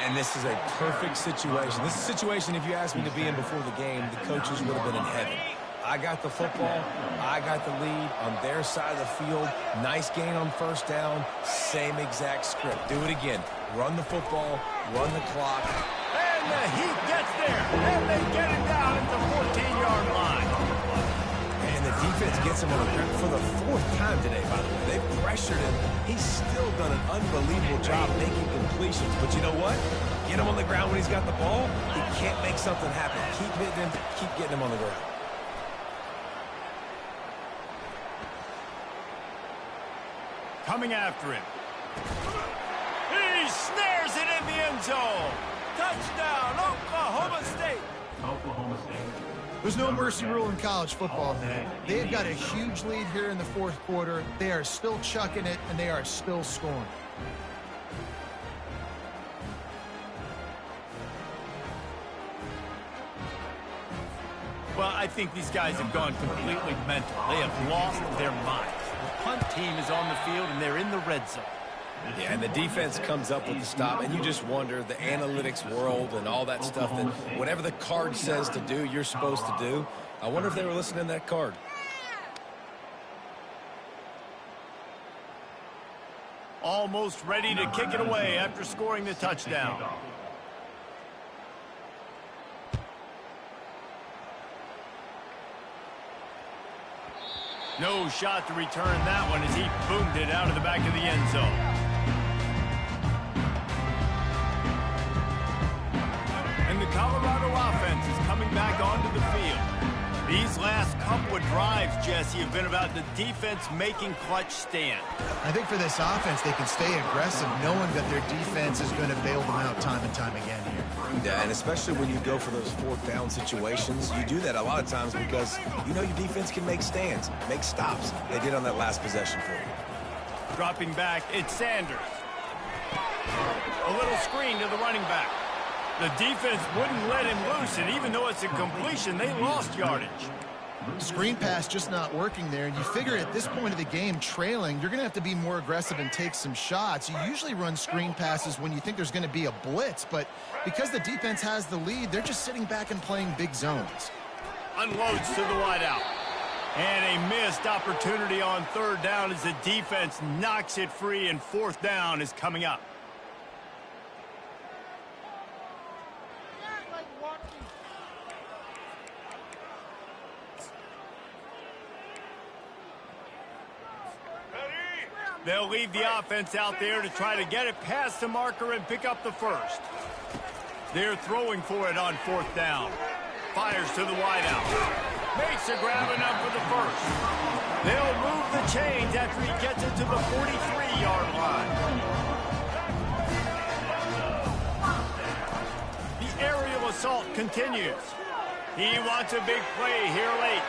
And this is a perfect situation. This is a situation, if you asked me to be in before the game, the coaches would have been in heaven. I got the football. I got the lead on their side of the field. Nice gain on 1st down. Same exact script. Do it again. Run the football. Run the clock. And the Heat gets there. And they get it down at the 14-yard line. And the defense gets him on the ground for the 4th time today, by the way. They've pressured him. He's still done an unbelievable job making completions. But you know what? Get him on the ground when he's got the ball. He can't make something happen. Keep hitting him. Keep getting him on the ground. Coming after him. He snares it in the end zone. Touchdown, Oklahoma State. Oklahoma State. There's no mercy rule in college football, man. They've got a huge lead here in the 4th quarter. They are still chucking it, and they are still scoring. Well, I think these guys have gone completely mental. They have lost their minds. The punt team is on the field, and they're in the red zone. Yeah, and the defense comes up with the stop, and you just wonder, the analytics world and all that stuff, that whatever the card says to do, you're supposed to do. I wonder if they were listening to that card. Almost ready to kick it away after scoring the touchdown. No shot to return that one as he boomed it out of the back of the end zone. And the Colorado offense is coming back onto the field. These last couple of drives, Jesse, have been about the defense making clutch stand. I think for this offense, they can stay aggressive knowing that their defense is going to bail them out time and time again here. Yeah, and especially when you go for those 4th down situations, you do that a lot of times because you know your defense can make stands, make stops. They did on that last possession for you. Dropping back, it's Sanders. A little screen to the running back. The defense wouldn't let him loose, and even though it's a completion, they lost yardage. Screen pass just not working there, and you figure at this point of the game, trailing, you're going to have to be more aggressive and take some shots. You usually run screen passes when you think there's going to be a blitz, but because the defense has the lead, they're just sitting back and playing big zones. Unloads to the wideout. And a missed opportunity on third down as the defense knocks it free, and fourth down is coming up. They'll leave the offense out there to try to get it past the marker and pick up the first. They're throwing for it on fourth down. Fires to the wideout. Makes a grab enough for the first. They'll move the chains after he gets it to the 43-yard line. The aerial assault continues. He wants a big play here late.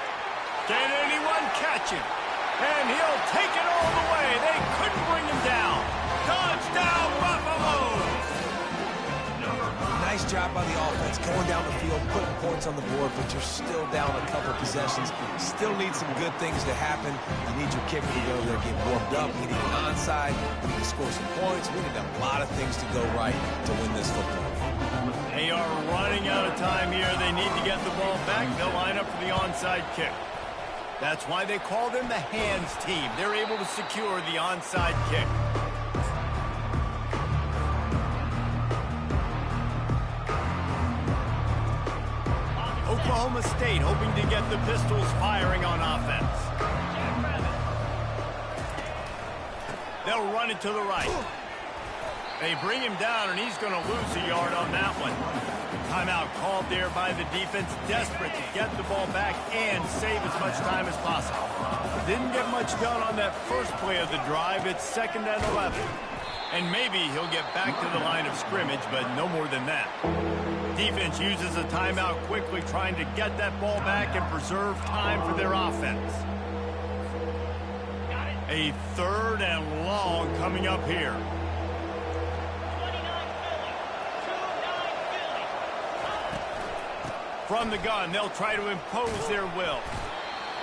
Can anyone catch him? And he'll take it all the way. They couldn't bring him down. Touchdown, Buffaloes! Nice job by the offense, going down the field, putting points on the board, but you're still down a couple possessions. Still need some good things to happen. You need your kicker to go there, get warmed up. We need an onside. We need to score some points. We need a lot of things to go right to win this football game. They are running out of time here. They need to get the ball back. They'll line up for the onside kick. That's why they call them the hands team. They're able to secure the onside kick. Oklahoma State hoping to get the Pistols firing on offense. They'll run it to the right. They bring him down, and he's going to lose a yard on that one. Timeout called there by the defense, desperate to get the ball back and save as much time as possible. Didn't get much done on that first play of the drive. It's 2nd and 11. And maybe he'll get back to the line of scrimmage, but no more than that. Defense uses a timeout quickly, trying to get that ball back and preserve time for their offense. A 3rd and long coming up here. From the gun, they'll try to impose their will.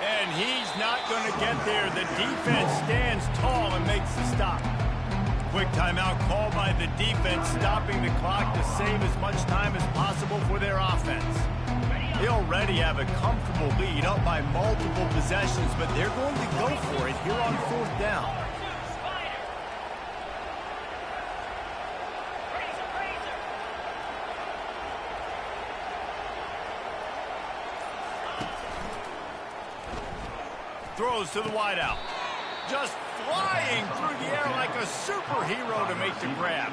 And he's not going to get there. The defense stands tall and makes the stop. Quick timeout called by the defense, stopping the clock to save as much time as possible for their offense. They already have a comfortable lead, up by multiple possessions, but they're going to go for it here on 4th down. Throws to the wideout. Just flying through the air like a superhero to make the grab.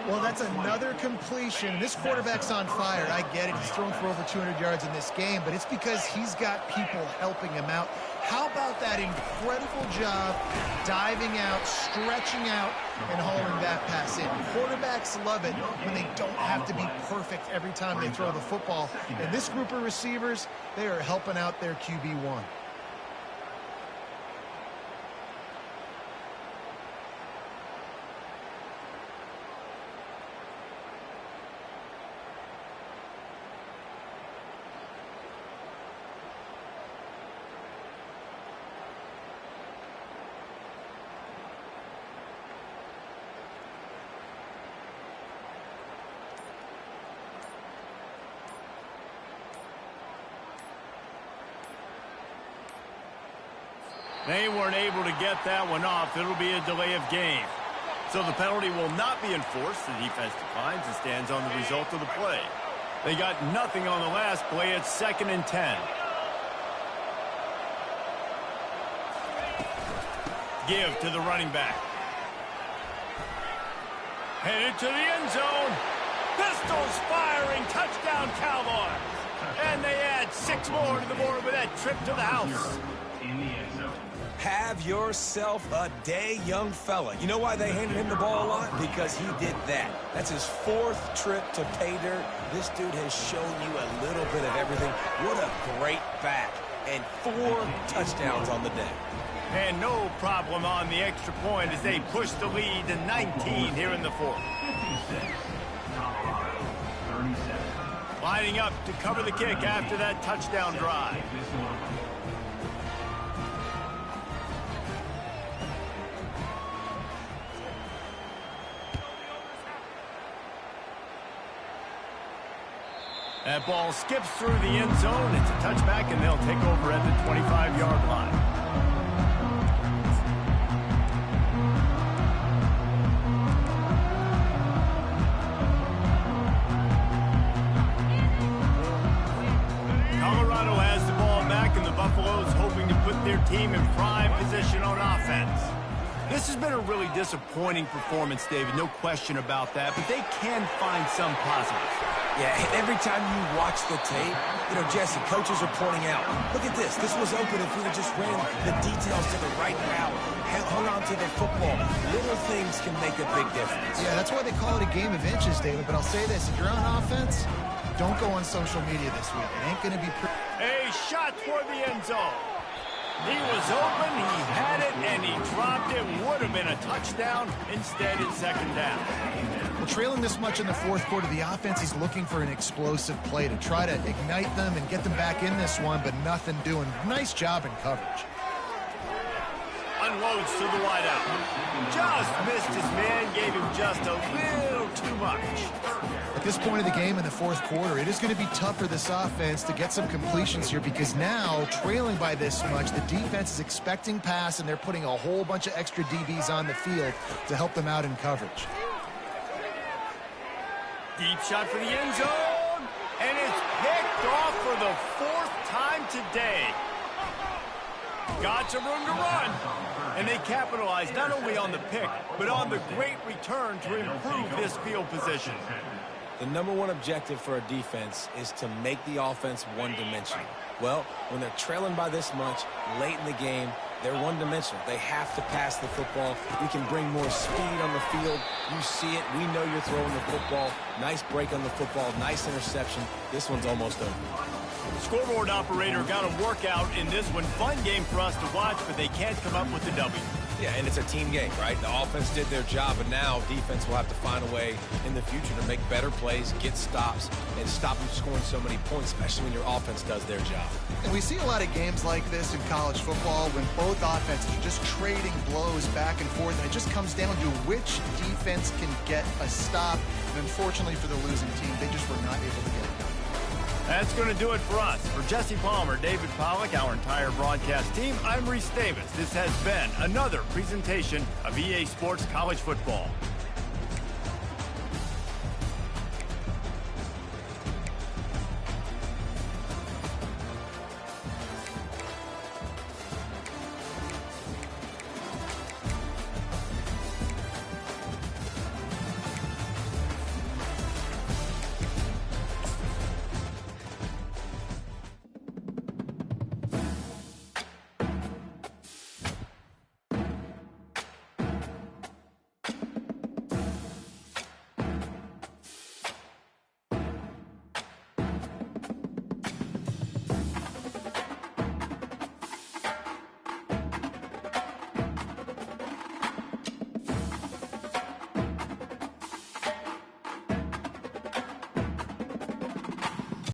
Well, that's another completion. This quarterback's on fire. I get it. He's thrown for over 200 yards in this game, but it's because he's got people helping him out. How about that incredible job diving out, stretching out, and hauling that pass in? Quarterbacks love it when they don't have to be perfect every time they throw the football. And this group of receivers, they are helping out their QB1. They weren't able to get that one off. It'll be a delay of game. So the penalty will not be enforced. The defense declines and stands on the result of the play. They got nothing on the last play. It's 2nd and 10. Give to the running back. Headed to the end zone. Pistols firing. Touchdown, Cowboys. And they add 6 more to the board with that trip to the house. In the end zone. Have yourself a day, young fella. You know why they handed him the ball a lot? Because he did that. That's his 4th trip to pay dirt. This dude has shown you a little bit of everything. What a great back. And 4 touchdowns on the day. And no problem on the extra point as they push the lead to 19 here in the 4th. Lining up to cover the kick after that touchdown drive. That ball skips through the end zone. It's a touchback, and they'll take over at the 25-yard line. Colorado has the ball back, and the Buffaloes hoping to put their team in prime position on offense. This has been a really disappointing performance, David, no question about that, but they can find some positives. Yeah, every time you watch the tape, you know, Jesse, coaches are pointing out, look at this. This was open if we just ran the details to the right route, hung on to the football. Little things can make a big difference. Yeah, that's why they call it a game of inches, David. But I'll say this, if you're on offense, don't go on social media this week. It ain't going to be pretty. A shot toward the end zone. He was open, he had it, and he dropped it. Would have been a touchdown. Instead, it's second down. Well, trailing this much in the fourth quarter, the offense is looking for an explosive play to try to ignite them and get them back in this one, but nothing doing. Nice job in coverage. Unloads to the wideout. Just missed his man, gave him just a little too much. At this point of the game in the fourth quarter, it is going to be tough for this offense to get some completions here because now, trailing by this much, the defense is expecting pass, and they're putting a whole bunch of extra DBs on the field to help them out in coverage. Deep shot for the end zone, and it's picked off for the fourth time today. Got some room to run, and they capitalize not only on the pick, but on the great return to improve this field position. The number one objective for a defense is to make the offense one-dimensional. Well, when they're trailing by this much late in the game, they're one-dimensional. They have to pass the football. We can bring more speed on the field. You see it. We know you're throwing the football. Nice break on the football. Nice interception. This one's almost over. Scoreboard operator got a workout in this one. Fun game for us to watch, but they can't come up with the W. Yeah, and it's a team game, right? The offense did their job, but now defense will have to find a way in the future to make better plays, get stops, and stop them scoring so many points, especially when your offense does their job. And we see a lot of games like this in college football when both offenses are just trading blows back and forth, and it just comes down to which defense can get a stop. And unfortunately for the losing team, they just were not able to get it done. That's going to do it for us. For Jesse Palmer, David Pollack, our entire broadcast team, I'm Reese Davis. This has been another presentation of EA Sports College Football.